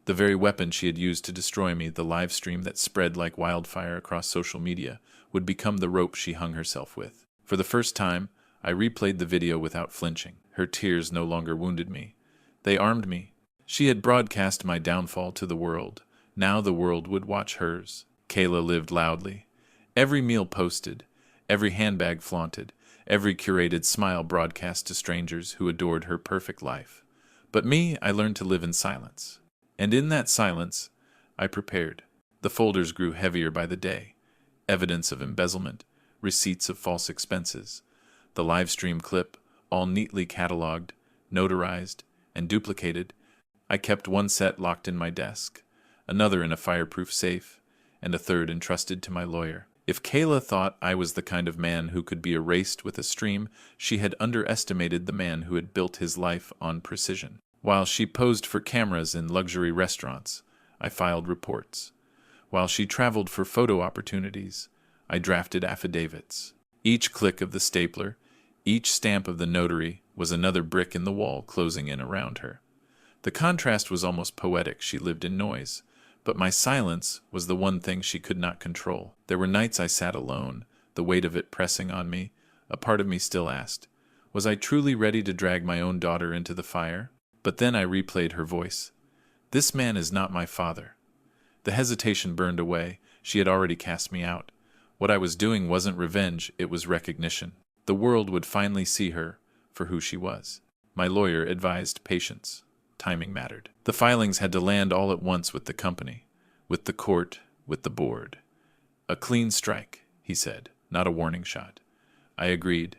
The very weapon she had used to destroy me, the live stream that spread like wildfire across social media, would become the rope she hung herself with. For the first time, I replayed the video without flinching. Her tears no longer wounded me. They armed me. She had broadcast my downfall to the world. Now the world would watch hers. Kayla lived loudly. Every meal posted, every handbag flaunted, every curated smile broadcast to strangers who adored her perfect life. But me, I learned to live in silence. And in that silence, I prepared. The folders grew heavier by the day. Evidence of embezzlement, receipts of false expenses. The live stream clip, all neatly cataloged, notarized, and duplicated. I kept one set locked in my desk, another in a fireproof safe, and a third entrusted to my lawyer. If Kayla thought I was the kind of man who could be erased with a stream, she had underestimated the man who had built his life on precision. While she posed for cameras in luxury restaurants, I filed reports. While she traveled for photo opportunities, I drafted affidavits. Each click of the stapler, each stamp of the notary was another brick in the wall closing in around her. The contrast was almost poetic. She lived in noise, but my silence was the one thing she could not control. There were nights I sat alone, the weight of it pressing on me. A part of me still asked, was I truly ready to drag my own daughter into the fire? But then I replayed her voice. This man is not my father. The hesitation burned away. She had already cast me out. What I was doing wasn't revenge, it was recognition. The world would finally see her for who she was. My lawyer advised patience. Timing mattered. The filings had to land all at once with the company, with the court, with the board. A clean strike, he said, not a warning shot. I agreed.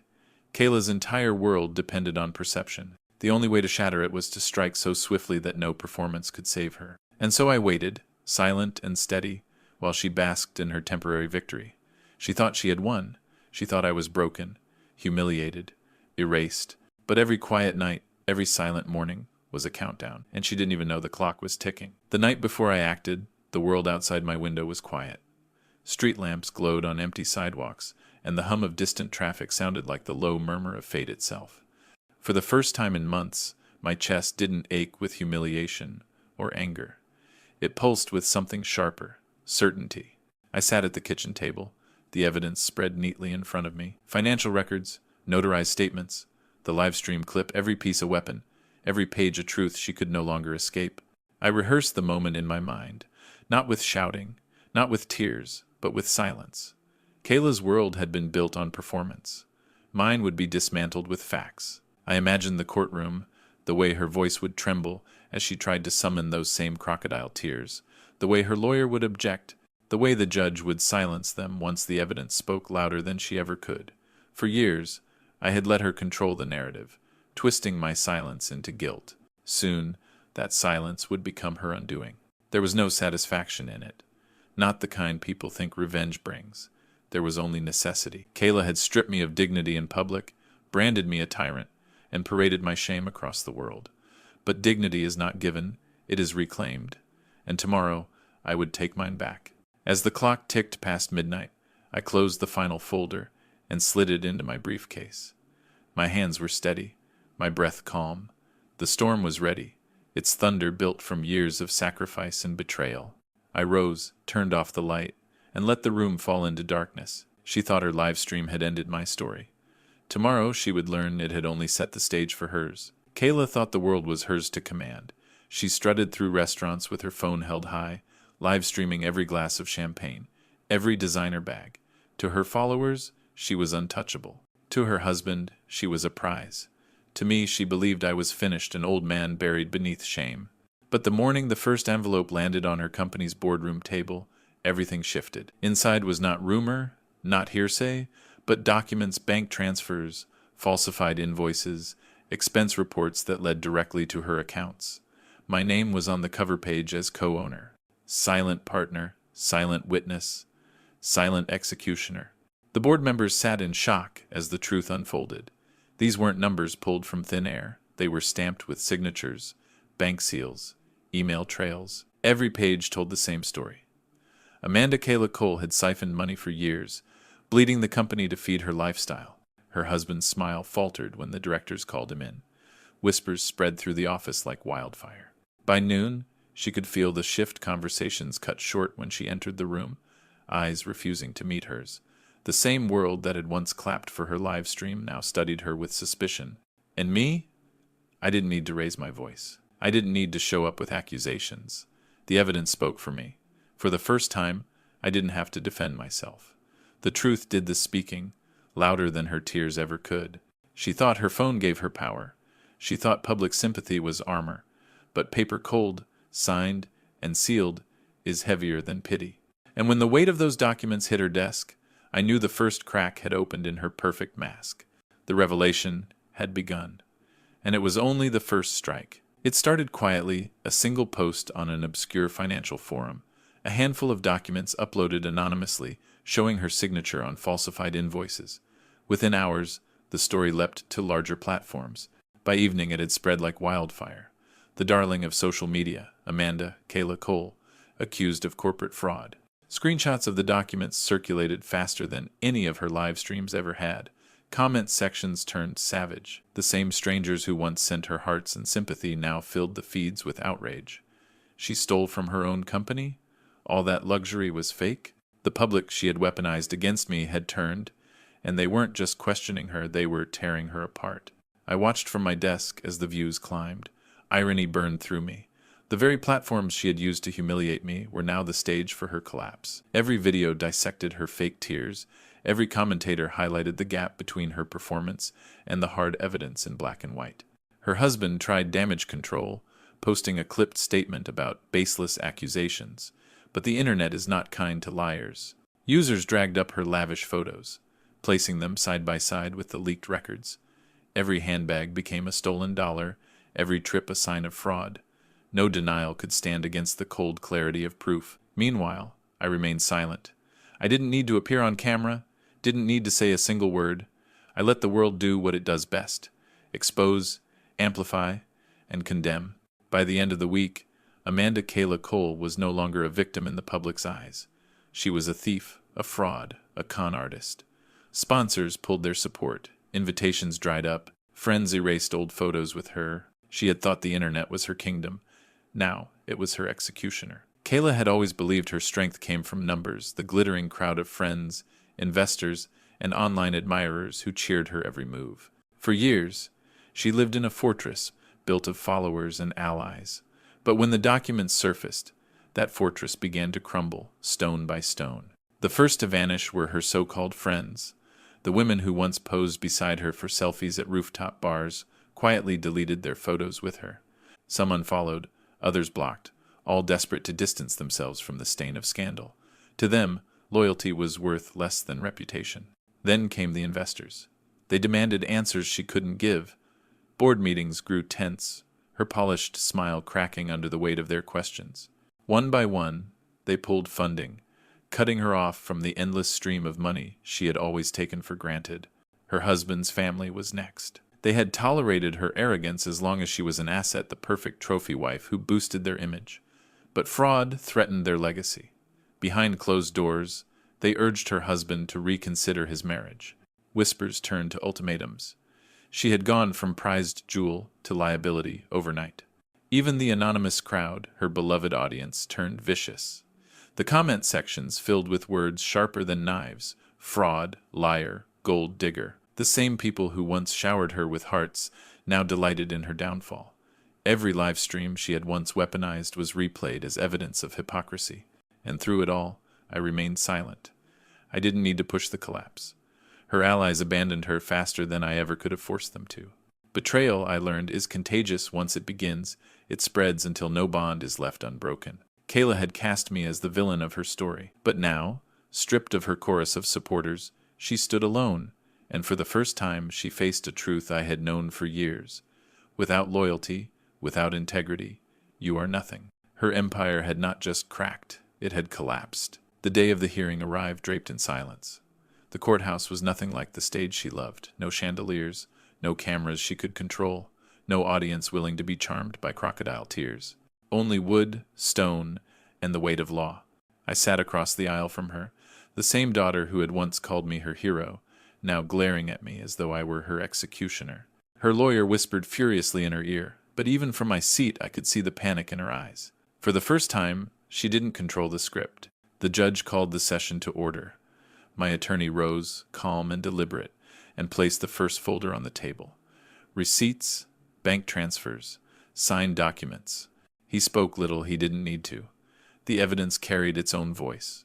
Kayla's entire world depended on perception. The only way to shatter it was to strike so swiftly that no performance could save her. And so I waited, silent and steady, while she basked in her temporary victory. She thought she had won. She thought I was broken, humiliated, erased. But every quiet night, every silent morning, was a countdown, and she didn't even know the clock was ticking. The night before I acted, the world outside my window was quiet. Street lamps glowed on empty sidewalks, and the hum of distant traffic sounded like the low murmur of fate itself. For the first time in months, my chest didn't ache with humiliation or anger. It pulsed with something sharper, certainty. I sat at the kitchen table, the evidence spread neatly in front of me. Financial records, notarized statements, the Livestream clip, every piece a weapon, every page a truth she could no longer escape. I rehearsed the moment in my mind, not with shouting, not with tears, but with silence. Kayla's world had been built on performance. Mine would be dismantled with facts. I imagined the courtroom, the way her voice would tremble as she tried to summon those same crocodile tears, the way her lawyer would object, the way the judge would silence them once the evidence spoke louder than she ever could. For years, I had let her control the narrative, twisting my silence into guilt. Soon, that silence would become her undoing. There was no satisfaction in it, not the kind people think revenge brings. There was only necessity. Kayla had stripped me of dignity in public, branded me a tyrant, and paraded my shame across the world. But dignity is not given, it is reclaimed, and tomorrow I would take mine back. As the clock ticked past midnight, I closed the final folder and slid it into my briefcase. My hands were steady, my breath calm. The storm was ready, its thunder built from years of sacrifice and betrayal. I rose, turned off the light, and let the room fall into darkness. She thought her live stream had ended my story. Tomorrow she would learn it had only set the stage for hers. Kayla thought the world was hers to command. She strutted through restaurants with her phone held high, live streaming every glass of champagne, every designer bag. To her followers, she was untouchable. To her husband, she was a prize. To me, she believed I was finished, an old man buried beneath shame. But the morning the first envelope landed on her company's boardroom table, everything shifted. Inside was not rumor, not hearsay, but documents, bank transfers, falsified invoices, expense reports that led directly to her accounts. My name was on the cover page as co-owner, silent partner, silent witness, silent executioner. The board members sat in shock as the truth unfolded. These weren't numbers pulled from thin air. They were stamped with signatures, bank seals, email trails. Every page told the same story. Amanda Kayla Cole had siphoned money for years, bleeding the company to feed her lifestyle. Her husband's smile faltered when the directors called him in. Whispers spread through the office like wildfire. By noon, she could feel the shift conversations cut short when she entered the room, eyes refusing to meet hers. The same world that had once clapped for her live stream now studied her with suspicion. And me? I didn't need to raise my voice. I didn't need to show up with accusations. The evidence spoke for me. For the first time, I didn't have to defend myself. The truth did the speaking, louder than her tears ever could. She thought her phone gave her power. She thought public sympathy was armor. But paper cold, signed, and sealed is heavier than pity. And when the weight of those documents hit her desk, I knew the first crack had opened in her perfect mask. The revelation had begun. And it was only the first strike. It started quietly, a single post on an obscure financial forum, a handful of documents uploaded anonymously, showing her signature on falsified invoices. Within hours, the story leapt to larger platforms. By evening, it had spread like wildfire. The darling of social media, Amanda Kayla Cole, accused of corporate fraud. Screenshots of the documents circulated faster than any of her live streams ever had. Comment sections turned savage. The same strangers who once sent her hearts and sympathy now filled the feeds with outrage. She stole from her own company? All that luxury was fake? The public she had weaponized against me had turned, and they weren't just questioning her, they were tearing her apart. I watched from my desk as the views climbed. Irony burned through me. The very platforms she had used to humiliate me were now the stage for her collapse. Every video dissected her fake tears. Every commentator highlighted the gap between her performance and the hard evidence in black and white. Her husband tried damage control, posting a clipped statement about baseless accusations. But the internet is not kind to liars. Users dragged up her lavish photos, placing them side by side with the leaked records. Every handbag became a stolen dollar, every trip a sign of fraud. No denial could stand against the cold clarity of proof. Meanwhile, I remained silent. I didn't need to appear on camera, didn't need to say a single word. I let the world do what it does best: expose, amplify, and condemn. By the end of the week, Amanda Kayla Cole was no longer a victim in the public's eyes. She was a thief, a fraud, a con artist. Sponsors pulled their support. Invitations dried up. Friends erased old photos with her. She had thought the internet was her kingdom. Now it was her executioner. Kayla had always believed her strength came from numbers, the glittering crowd of friends, investors, and online admirers who cheered her every move. For years, she lived in a fortress built of followers and allies. But when the documents surfaced, that fortress began to crumble, stone by stone. The first to vanish were her so-called friends. The women who once posed beside her for selfies at rooftop bars quietly deleted their photos with her. Some unfollowed, others blocked, all desperate to distance themselves from the stain of scandal. To them, loyalty was worth less than reputation. Then came the investors. They demanded answers she couldn't give. Board meetings grew tense, her polished smile cracking under the weight of their questions. One by one, they pulled funding, cutting her off from the endless stream of money she had always taken for granted. Her husband's family was next. They had tolerated her arrogance as long as she was an asset, the perfect trophy wife who boosted their image. But fraud threatened their legacy. Behind closed doors, they urged her husband to reconsider his marriage. Whispers turned to ultimatums. She had gone from prized jewel to liability overnight. Even the anonymous crowd, her beloved audience, turned vicious. The comment sections filled with words sharper than knives: fraud, liar, gold digger. The same people who once showered her with hearts now delighted in her downfall. Every live stream she had once weaponized was replayed as evidence of hypocrisy. And through it all, I remained silent. I didn't need to push the collapse. Her allies abandoned her faster than I ever could have forced them to. Betrayal, I learned, is contagious once it begins. It spreads until no bond is left unbroken. Kayla had cast me as the villain of her story. But now, stripped of her chorus of supporters, she stood alone, and for the first time she faced a truth I had known for years. Without loyalty, without integrity, you are nothing. Her empire had not just cracked, it had collapsed. The day of the hearing arrived draped in silence. The courthouse was nothing like the stage she loved. No chandeliers, no cameras she could control, no audience willing to be charmed by crocodile tears. Only wood, stone, and the weight of law. I sat across the aisle from her, the same daughter who had once called me her hero, now glaring at me as though I were her executioner. Her lawyer whispered furiously in her ear, but even from my seat I could see the panic in her eyes. For the first time, she didn't control the script. The judge called the session to order. My attorney rose, calm and deliberate, and placed the first folder on the table. Receipts, bank transfers, signed documents. He spoke little he didn't need to. The evidence carried its own voice.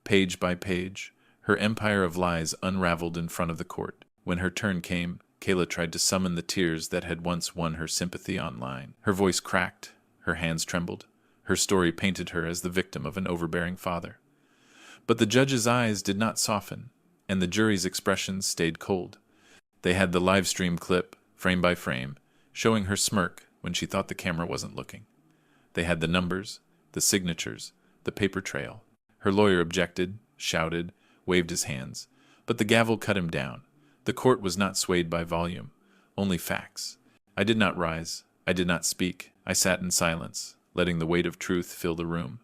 Page by page, her empire of lies unraveled in front of the court. When her turn came, Kayla tried to summon the tears that had once won her sympathy online. Her voice cracked, her hands trembled. Her story painted her as the victim of an overbearing father. But the judge's eyes did not soften, and the jury's expressions stayed cold. They had the live stream clip, frame by frame, showing her smirk when she thought the camera wasn't looking. They had the numbers, the signatures, the paper trail. Her lawyer objected, shouted, waved his hands, but the gavel cut him down. The court was not swayed by volume, only facts. I did not rise. I did not speak. I sat in silence, letting the weight of truth fill the room.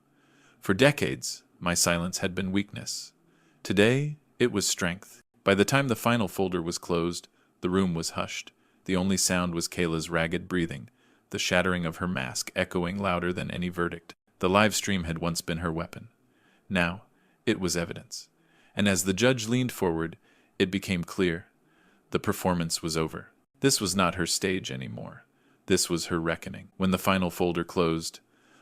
For decades, my silence had been weakness. Today, it was strength. By the time the final folder was closed, the room was hushed. The only sound was Kayla's ragged breathing, the shattering of her mask echoing louder than any verdict. The live stream had once been her weapon. Now, it was evidence. And as the judge leaned forward, it became clear. The performance was over. This was not her stage anymore. This was her reckoning. When the final folder closed,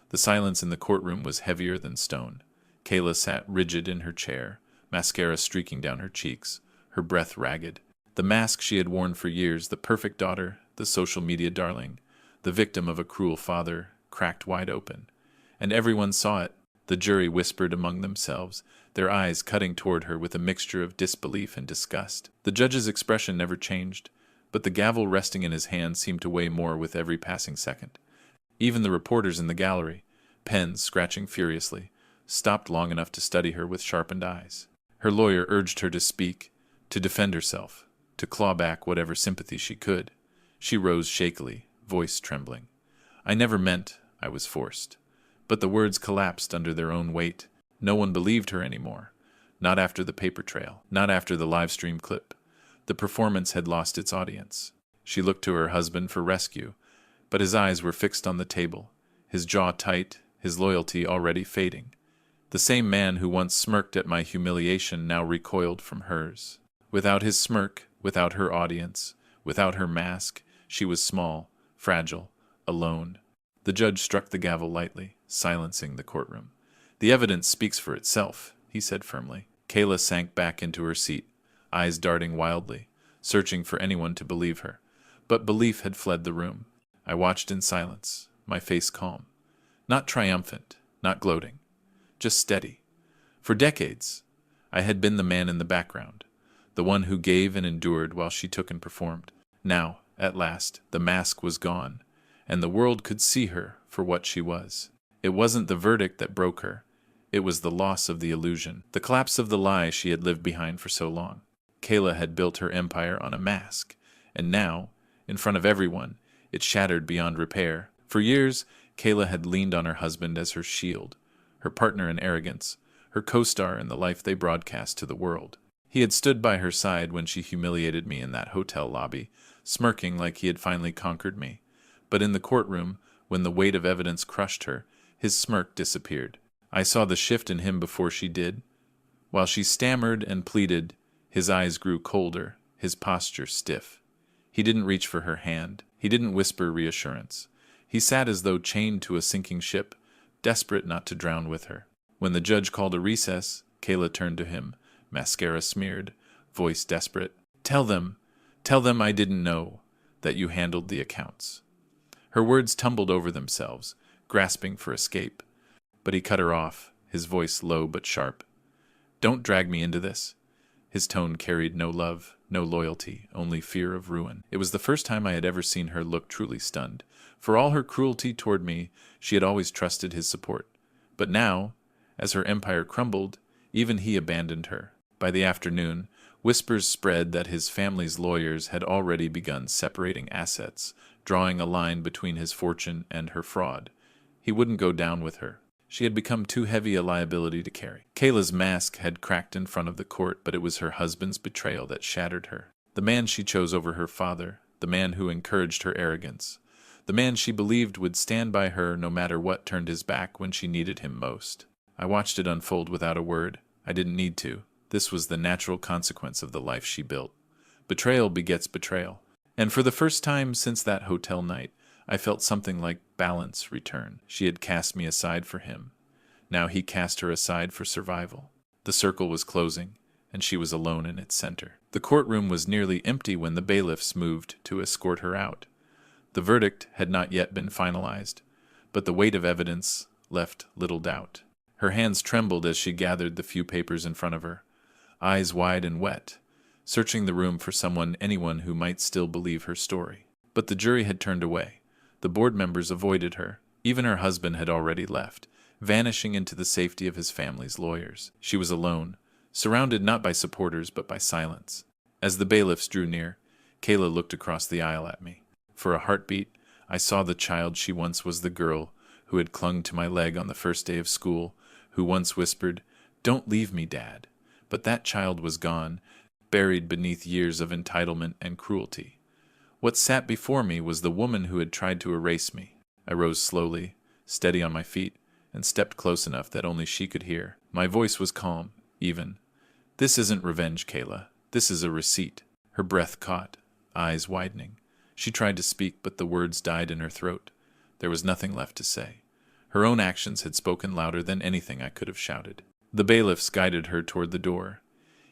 the silence in the courtroom was heavier than stone. Kayla sat rigid in her chair, mascara streaking down her cheeks, her breath ragged. The mask she had worn for years, the perfect daughter, the social media darling, the victim of a cruel father, cracked wide open. And everyone saw it. The jury whispered among themselves, their eyes cutting toward her with a mixture of disbelief and disgust. The judge's expression never changed, but the gavel resting in his hand seemed to weigh more with every passing second. Even the reporters in the gallery, pens scratching furiously, stopped long enough to study her with sharpened eyes. Her lawyer urged her to speak, to defend herself, to claw back whatever sympathy she could. She rose shakily, voice trembling. I never meant I was forced. But the words collapsed under their own weight. No one believed her anymore. Not after the paper trail, not after the live stream clip. The performance had lost its audience. She looked to her husband for rescue, but his eyes were fixed on the table, his jaw tight, his loyalty already fading. The same man who once smirked at my humiliation now recoiled from hers. Without his smirk, without her audience, without her mask, she was small, fragile, alone. The judge struck the gavel lightly, silencing the courtroom. The evidence speaks for itself, he said firmly. Kayla sank back into her seat, eyes darting wildly, searching for anyone to believe her. But belief had fled the room. I watched in silence, my face calm. Not triumphant, not gloating, just steady. For decades, I had been the man in the background, the one who gave and endured while she took and performed. Now, at last, the mask was gone, and the world could see her for what she was. It wasn't the verdict that broke her. It was the loss of the illusion, the collapse of the lie she had lived behind for so long. Kayla had built her empire on a mask, and now, in front of everyone, it shattered beyond repair. For years, Kayla had leaned on her husband as her shield, her partner in arrogance, her co-star in the life they broadcast to the world. He had stood by her side when she humiliated me in that hotel lobby, smirking like he had finally conquered me. But in the courtroom, when the weight of evidence crushed her, his smirk disappeared. I saw the shift in him before she did. While she stammered and pleaded, his eyes grew colder, his posture stiff. He didn't reach for her hand. He didn't whisper reassurance. He sat as though chained to a sinking ship, desperate not to drown with her. When the judge called a recess, Kayla turned to him, mascara smeared, voice desperate. Tell them I didn't know that you handled the accounts." Her words tumbled over themselves, grasping for escape. But he cut her off, his voice low but sharp. "Don't drag me into this." His tone carried no love, no loyalty, only fear of ruin. It was the first time I had ever seen her look truly stunned. For all her cruelty toward me, she had always trusted his support. But now, as her empire crumbled, even he abandoned her. By the afternoon, whispers spread that his family's lawyers had already begun separating assets, drawing a line between his fortune and her fraud. He wouldn't go down with her. She had become too heavy a liability to carry. Kayla's mask had cracked in front of the court, but it was her husband's betrayal that shattered her. The man she chose over her father, the man who encouraged her arrogance, the man she believed would stand by her no matter what turned his back when she needed him most. I watched it unfold without a word. I didn't need to. This was the natural consequence of the life she built. Betrayal begets betrayal. And for the first time since that hotel night, I felt something like balance return. She had cast me aside for him. Now he cast her aside for survival. The circle was closing, and she was alone in its center. The courtroom was nearly empty when the bailiffs moved to escort her out. The verdict had not yet been finalized, but the weight of evidence left little doubt. Her hands trembled as she gathered the few papers in front of her, eyes wide and wet, searching the room for anyone who might still believe her story. But the jury had turned away. The board members avoided her. Even her husband had already left, vanishing into the safety of his family's lawyers. She was alone, surrounded not by supporters but by silence. As the bailiffs drew near, Kayla looked across the aisle at me. For a heartbeat, I saw the child she once was, the girl who had clung to my leg on the first day of school, who once whispered, "Don't leave me, Dad." But that child was gone, buried beneath years of entitlement and cruelty. What sat before me was the woman who had tried to erase me. I rose slowly, steady on my feet, and stepped close enough that only she could hear. My voice was calm, even. "This isn't revenge, Kayla. This is a receipt." Her breath caught, eyes widening. She tried to speak, but the words died in her throat. There was nothing left to say. Her own actions had spoken louder than anything I could have shouted. The bailiffs guided her toward the door.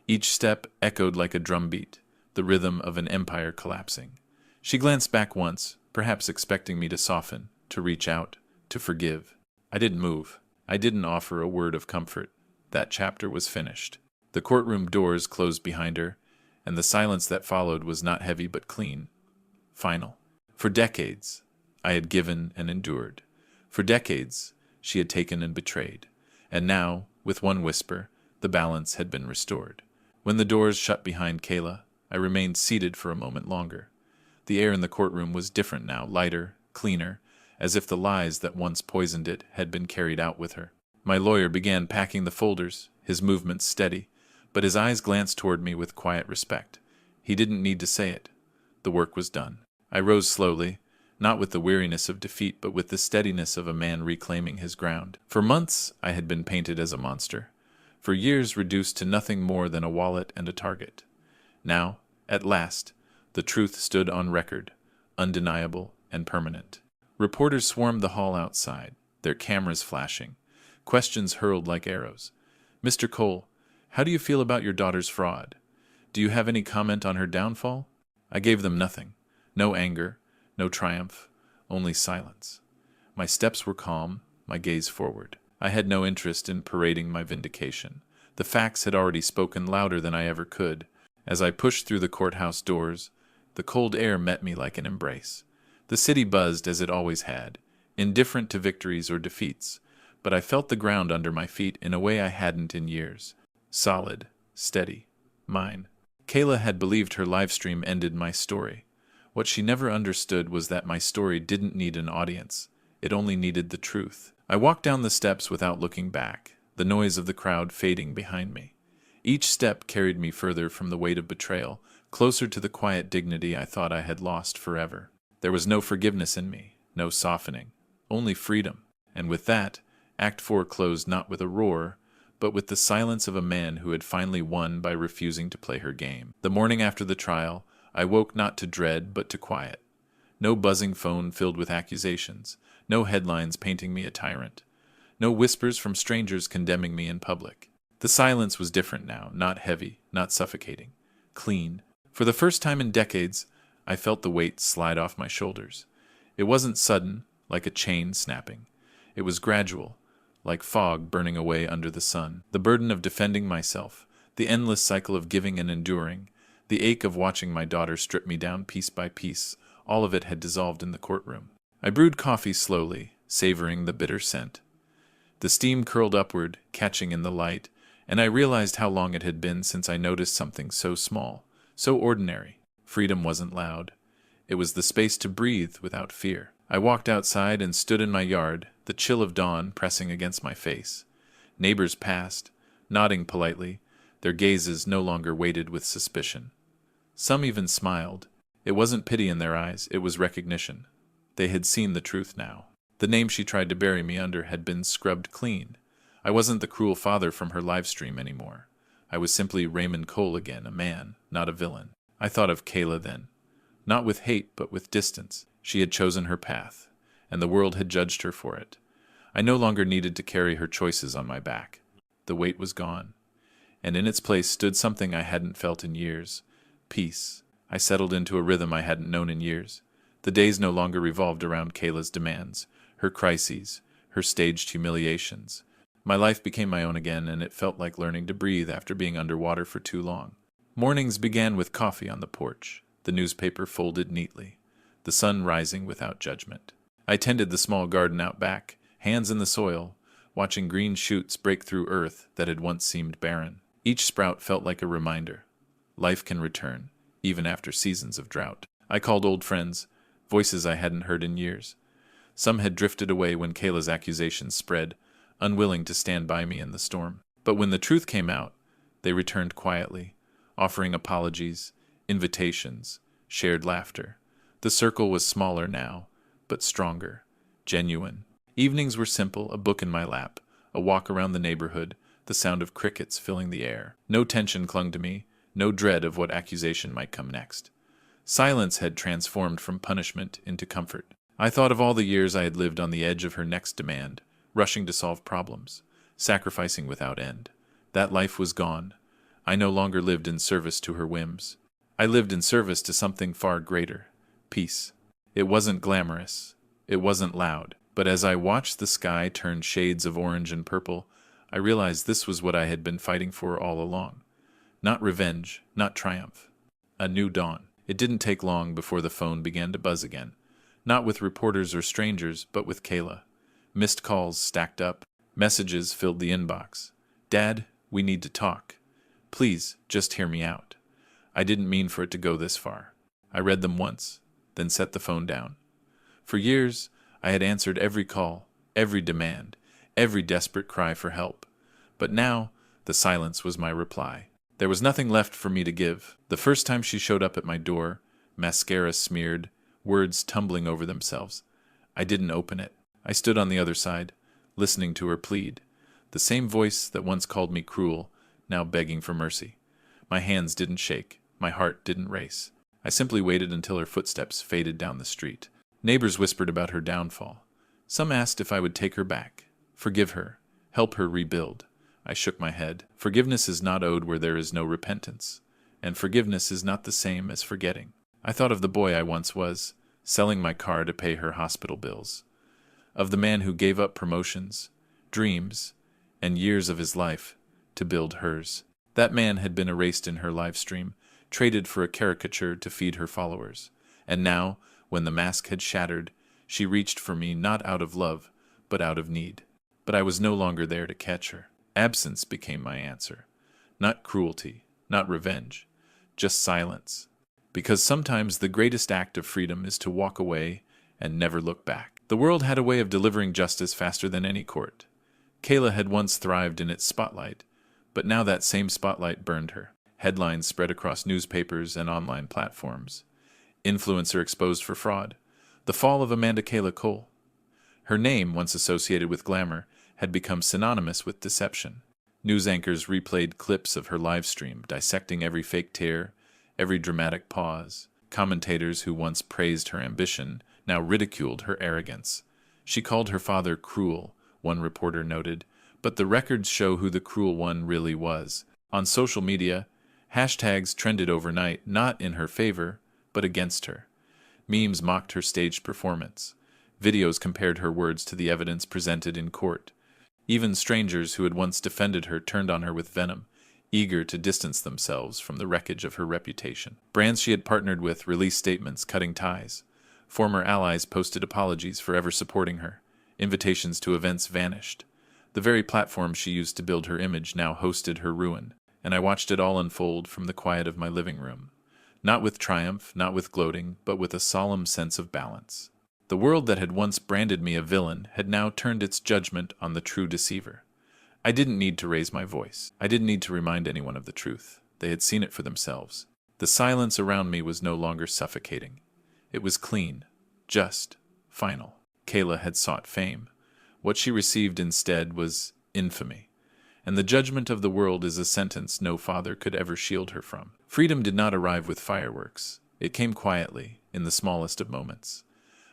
Each step echoed like a drumbeat, the rhythm of an empire collapsing. She glanced back once, perhaps expecting me to soften, to reach out, to forgive. I didn't move. I didn't offer a word of comfort. That chapter was finished. The courtroom doors closed behind her, and the silence that followed was not heavy but clean. Final. For decades, I had given and endured. For decades, she had taken and betrayed. And now, with one whisper, the balance had been restored. When the doors shut behind Kayla, I remained seated for a moment longer. The air in the courtroom was different now, lighter, cleaner, as if the lies that once poisoned it had been carried out with her. My lawyer began packing the folders, his movements steady, but his eyes glanced toward me with quiet respect. He didn't need to say it. The work was done. I rose slowly, not with the weariness of defeat, but with the steadiness of a man reclaiming his ground. For months, I had been painted as a monster. For years, reduced to nothing more than a wallet and a target. Now, at last, the truth stood on record, undeniable and permanent. Reporters swarmed the hall outside, their cameras flashing, questions hurled like arrows. "Mr. Cole, how do you feel about your daughter's fraud? Do you have any comment on her downfall?" I gave them nothing. No anger, no triumph, only silence. My steps were calm, my gaze forward. I had no interest in parading my vindication. The facts had already spoken louder than I ever could. As I pushed through the courthouse doors, the cold air met me like an embrace. The city buzzed as it always had, indifferent to victories or defeats, but I felt the ground under my feet in a way I hadn't in years. Solid, steady, mine. Kayla had believed her livestream ended my story. What she never understood was that my story didn't need an audience. It only needed the truth. I walked down the steps without looking back, the noise of the crowd fading behind me. Each step carried me further from the weight of betrayal, closer to the quiet dignity I thought I had lost forever. There was no forgiveness in me, no softening, only freedom. And with that, Act 4 closed not with a roar, but with the silence of a man who had finally won by refusing to play her game. The morning after the trial, I woke not to dread, but to quiet. No buzzing phone filled with accusations, no headlines painting me a tyrant, no whispers from strangers condemning me in public. The silence was different now, not heavy, not suffocating, clean. For the first time in decades, I felt the weight slide off my shoulders. It wasn't sudden, like a chain snapping. It was gradual, like fog burning away under the sun. The burden of defending myself, the endless cycle of giving and enduring, the ache of watching my daughter strip me down piece by piece, all of it had dissolved in the courtroom. I brewed coffee slowly, savoring the bitter scent. The steam curled upward, catching in the light, and I realized how long it had been since I noticed something so small, so ordinary. Freedom wasn't loud. It was the space to breathe without fear. I walked outside and stood in my yard, the chill of dawn pressing against my face. Neighbors passed, nodding politely, their gazes no longer weighted with suspicion. Some even smiled. It wasn't pity in their eyes, it was recognition. They had seen the truth now. The name she tried to bury me under had been scrubbed clean. I wasn't the cruel father from her livestream anymore. I was simply Raymond Cole again, a man, not a villain. I thought of Kayla then. Not with hate, but with distance. She had chosen her path, and the world had judged her for it. I no longer needed to carry her choices on my back. The weight was gone, and in its place stood something I hadn't felt in years. Peace. I settled into a rhythm I hadn't known in years. The days no longer revolved around Kayla's demands, her crises, her staged humiliations. My life became my own again, and it felt like learning to breathe after being underwater for too long. Mornings began with coffee on the porch, the newspaper folded neatly, the sun rising without judgment. I tended the small garden out back, hands in the soil, watching green shoots break through earth that had once seemed barren. Each sprout felt like a reminder. Life can return, even after seasons of drought. I called old friends, voices I hadn't heard in years. Some had drifted away when Kayla's accusations spread. unwilling to stand by me in the storm. But when the truth came out, they returned quietly, offering apologies, invitations, shared laughter. The circle was smaller now, but stronger, genuine. Evenings were simple, a book in my lap, a walk around the neighborhood, the sound of crickets filling the air. No tension clung to me, no dread of what accusation might come next. Silence had transformed from punishment into comfort. I thought of all the years I had lived on the edge of her next demand, rushing to solve problems, sacrificing without end. That life was gone. I no longer lived in service to her whims. I lived in service to something far greater, peace. It wasn't glamorous. It wasn't loud. But as I watched the sky turn shades of orange and purple, I realized this was what I had been fighting for all along. Not revenge, not triumph. A new dawn. It didn't take long before the phone began to buzz again. Not with reporters or strangers, but with Kayla. Missed calls stacked up. Messages filled the inbox. "Dad, we need to talk. Please, just hear me out." I didn't mean for it to go this far. I read them once, then set the phone down. For years, I had answered every call, every demand, every desperate cry for help. But now, the silence was my reply. There was nothing left for me to give. The first time she showed up at my door, mascara smeared, words tumbling over themselves, I didn't open it. I stood on the other side, listening to her plead. The same voice that once called me cruel, now begging for mercy. My hands didn't shake. My heart didn't race. I simply waited until her footsteps faded down the street. Neighbors whispered about her downfall. Some asked if I would take her back, forgive her, help her rebuild. I shook my head. Forgiveness is not owed where there is no repentance, and forgiveness is not the same as forgetting. I thought of the boy I once was, selling my car to pay her hospital bills. Of the man who gave up promotions, dreams, and years of his life to build hers. That man had been erased in her Livestream, traded for a caricature to feed her followers. And now, when the mask had shattered, she reached for me not out of love, but out of need. But I was no longer there to catch her. Absence became my answer. Not cruelty, not revenge, just silence. Because sometimes the greatest act of freedom is to walk away and never look back. The world had a way of delivering justice faster than any court. Kayla had once thrived in its spotlight, but now that same spotlight burned her. Headlines spread across newspapers and online platforms. Influencer exposed for fraud. The fall of Amanda Kayla Cole. Her name, once associated with glamour, had become synonymous with deception. News anchors replayed clips of her live stream, dissecting every fake tear, every dramatic pause. Commentators who once praised her ambition now ridiculed her arrogance. She called her father cruel, one reporter noted, but the records show who the cruel one really was. On social media, hashtags trended overnight, not in her favor, but against her. Memes mocked her staged performance. Videos compared her words to the evidence presented in court. Even strangers who had once defended her turned on her with venom, eager to distance themselves from the wreckage of her reputation. Brands she had partnered with released statements cutting ties. Former allies posted apologies for ever supporting her. Invitations to events vanished. The very platform she used to build her image now hosted her ruin, and I watched it all unfold from the quiet of my living room. Not with triumph, not with gloating, but with a solemn sense of balance. The world that had once branded me a villain had now turned its judgment on the true deceiver. I didn't need to raise my voice. I didn't need to remind anyone of the truth. They had seen it for themselves. The silence around me was no longer suffocating. It was clean, just, final. Kayla had sought fame. What she received instead was infamy. And the judgment of the world is a sentence no father could ever shield her from. Freedom did not arrive with fireworks. It came quietly, in the smallest of moments.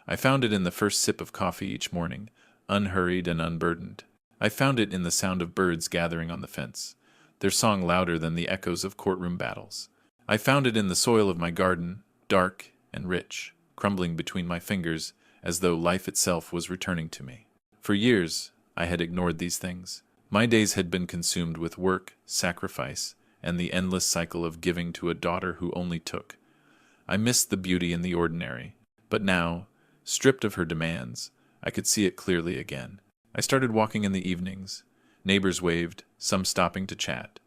I found it in the first sip of coffee each morning, unhurried and unburdened. I found it in the sound of birds gathering on the fence, their song louder than the echoes of courtroom battles. I found it in the soil of my garden, dark and rich, crumbling between my fingers as though life itself was returning to me. For years, I had ignored these things. My days had been consumed with work, sacrifice, and the endless cycle of giving to a daughter who only took. I missed the beauty in the ordinary, but now, stripped of her demands, I could see it clearly again. I started walking in the evenings. Neighbors waved, some stopping to chat.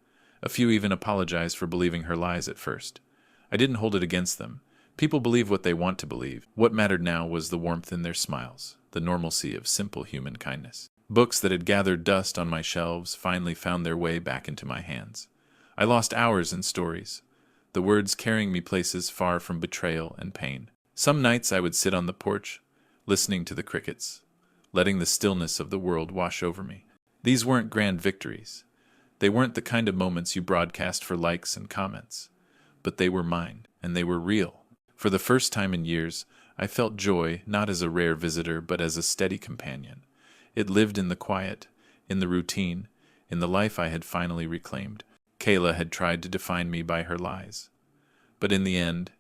A few even apologized for believing her lies at first. I didn't hold it against them. People believe what they want to believe. What mattered now was the warmth in their smiles, the normalcy of simple human kindness. Books that had gathered dust on my shelves finally found their way back into my hands. I lost hours in stories, the words carrying me places far from betrayal and pain. Some nights I would sit on the porch, listening to the crickets, letting the stillness of the world wash over me. These weren't grand victories. They weren't the kind of moments you broadcast for likes and comments. But they were mine, and they were real. For the first time in years, I felt joy not as a rare visitor, but as a steady companion. It lived in the quiet, in the routine, in the life I had finally reclaimed. Kayla had tried to define me by her lies. But in the end,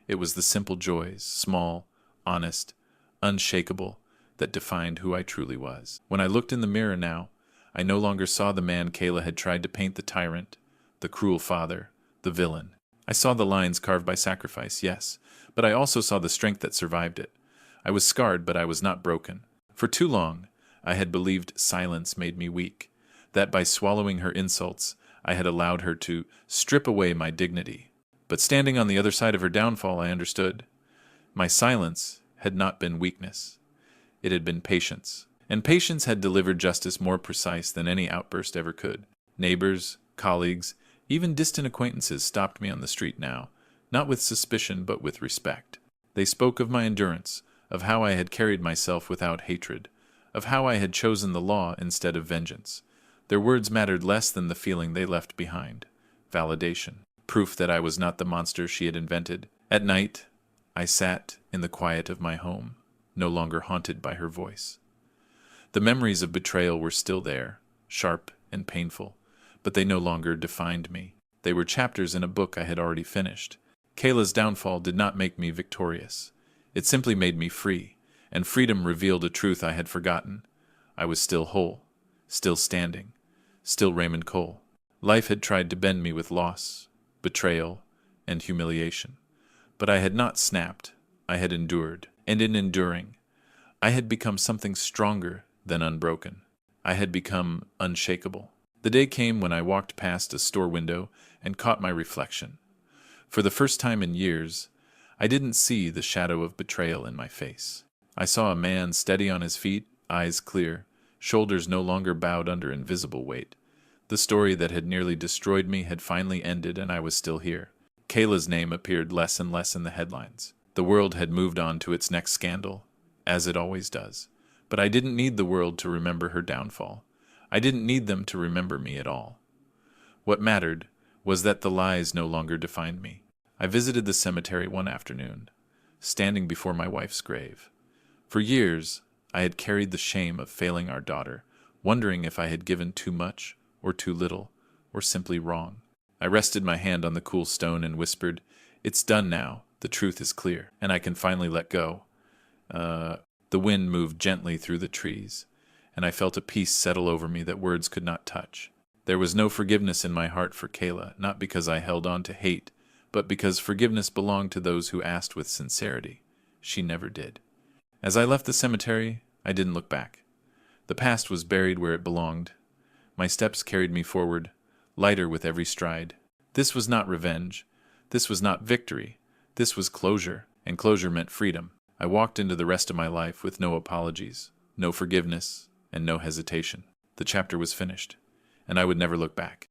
it was the simple joys, small, honest, unshakable, that defined who I truly was. When I looked in the mirror now, I no longer saw the man Kayla had tried to paint: the tyrant, the cruel father, the villain. I saw the lines carved by sacrifice, yes, but I also saw the strength that survived it. I was scarred, but I was not broken. For too long, I had believed silence made me weak, that by swallowing her insults, I had allowed her to strip away my dignity. But standing on the other side of her downfall, I understood. My silence had not been weakness. It had been patience. And patience had delivered justice more precise than any outburst ever could. Neighbors, colleagues, even distant acquaintances stopped me on the street now, not with suspicion but with respect. They spoke of my endurance, of how I had carried myself without hatred, of how I had chosen the law instead of vengeance. Their words mattered less than the feeling they left behind. Validation. Proof that I was not the monster she had invented. At night, I sat in the quiet of my home, no longer haunted by her voice. The memories of betrayal were still there, sharp and painful, but they no longer defined me. They were chapters in a book I had already finished. Kayla's downfall did not make me victorious. It simply made me free, and freedom revealed a truth I had forgotten. I was still whole, still standing, still Raymond Cole. Life had tried to bend me with loss, betrayal, and humiliation. But I had not snapped. I had endured, and in enduring, I had become something stronger than unbroken. I had become unshakable. The day came when I walked past a store window and caught my reflection. For the first time in years, I didn't see the shadow of betrayal in my face. I saw a man steady on his feet, eyes clear, shoulders no longer bowed under invisible weight. The story that had nearly destroyed me had finally ended, and I was still here. Kayla's name appeared less and less in the headlines. The world had moved on to its next scandal, as it always does. But I didn't need the world to remember her downfall. I didn't need them to remember me at all. What mattered was that the lies no longer defined me. I visited the cemetery one afternoon, standing before my wife's grave. For years, I had carried the shame of failing our daughter, wondering if I had given too much, or too little, or simply wrong. I rested my hand on the cool stone and whispered, "It's done now. The truth is clear, and I can finally let go." The wind moved gently through the trees, and I felt a peace settle over me that words could not touch. There was no forgiveness in my heart for Kayla, not because I held on to hate, but because forgiveness belonged to those who asked with sincerity. She never did. As I left the cemetery, I didn't look back. The past was buried where it belonged. My steps carried me forward, lighter with every stride. This was not revenge. This was not victory. This was closure, and closure meant freedom. I walked into the rest of my life with no apologies, no forgiveness, and no hesitation. The chapter was finished, and I would never look back.